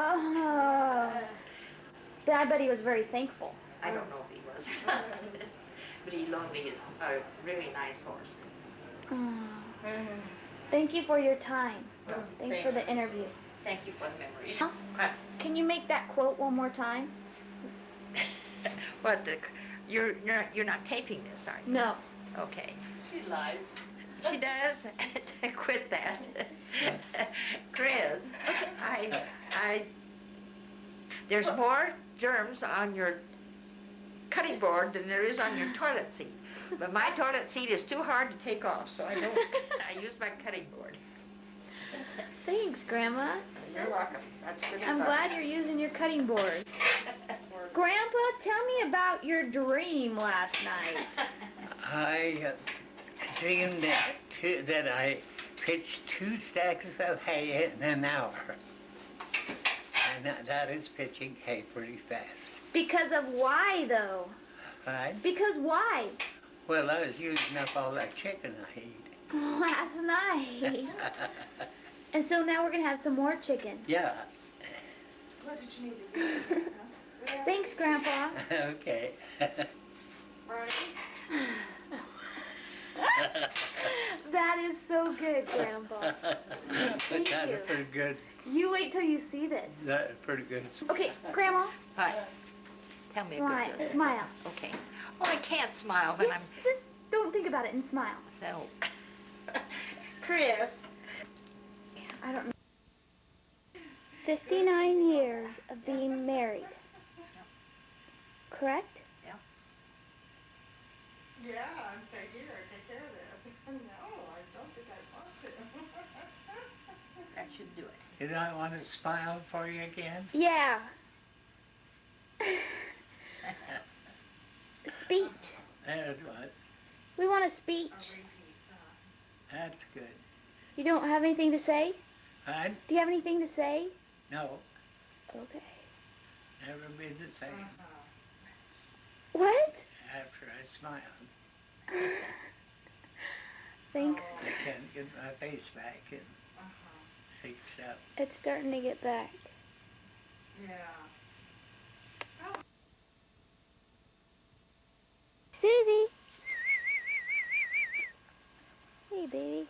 S2: I bet he was very thankful.
S3: I don't know if he was. But he loaned me a really nice horse.
S2: Oh. Thank you for your time. Thanks for the interview.
S3: Thank you for the memories.
S2: Huh? Can you make that quote one more time?
S3: What, you're not taping this, are you?
S2: No.
S3: Okay.
S4: She lies.
S3: She does? Quit that. Chris, there's more germs on your cutting board than there is on your toilet seat. But my toilet seat is too hard to take off, so I use my cutting board.
S2: Thanks, Grandma.
S3: You're welcome. That's good
S2: I'm
S3: advice.
S2: glad you're using your cutting board. Grandpa, tell me about your dream last night.
S1: I dreamed that I pitched 2 stacks of hay in an hour. And that is pitching hay pretty fast.
S2: Because of why, though?
S1: Right?
S2: Because why?
S1: Well, I was using up all that chicken I ate.
S2: Last night. And so now we're going to have some more chicken.
S1: Yeah.
S7: What did you need to do?
S2: Thanks, Grandpa.
S1: Okay.
S2: That is so good, Grandpa. Thank
S1: That
S2: you.
S1: is pretty good.
S2: You wait till you see this.
S1: That is pretty good.
S2: Okay, Grandma.
S3: Hi. Tell me a
S2: Smile.
S3: good joke.
S2: Smile.
S3: Okay. Oh, I can't smile when
S2: Just don't think about it and smile.
S3: So, Chris.
S2: I don't know. 59 years of being married. Correct?
S7: Yeah, I'm take care of this. No, I don't think I want to.
S3: That should do it.
S1: You don't want to smile for you again?
S2: Yeah. Speech.
S1: That's what.
S2: We want a speech.
S1: That's good.
S2: You don't have anything to say?
S1: Huh?
S2: Do you have anything to say?
S1: No,
S2: Okay.
S1: never been the same
S2: What?
S1: after I smiled.
S2: Thanks.
S1: I can't get my face back and fixed up.
S2: It's starting to get back.
S7: Yeah.
S2: Susie. Hey, baby.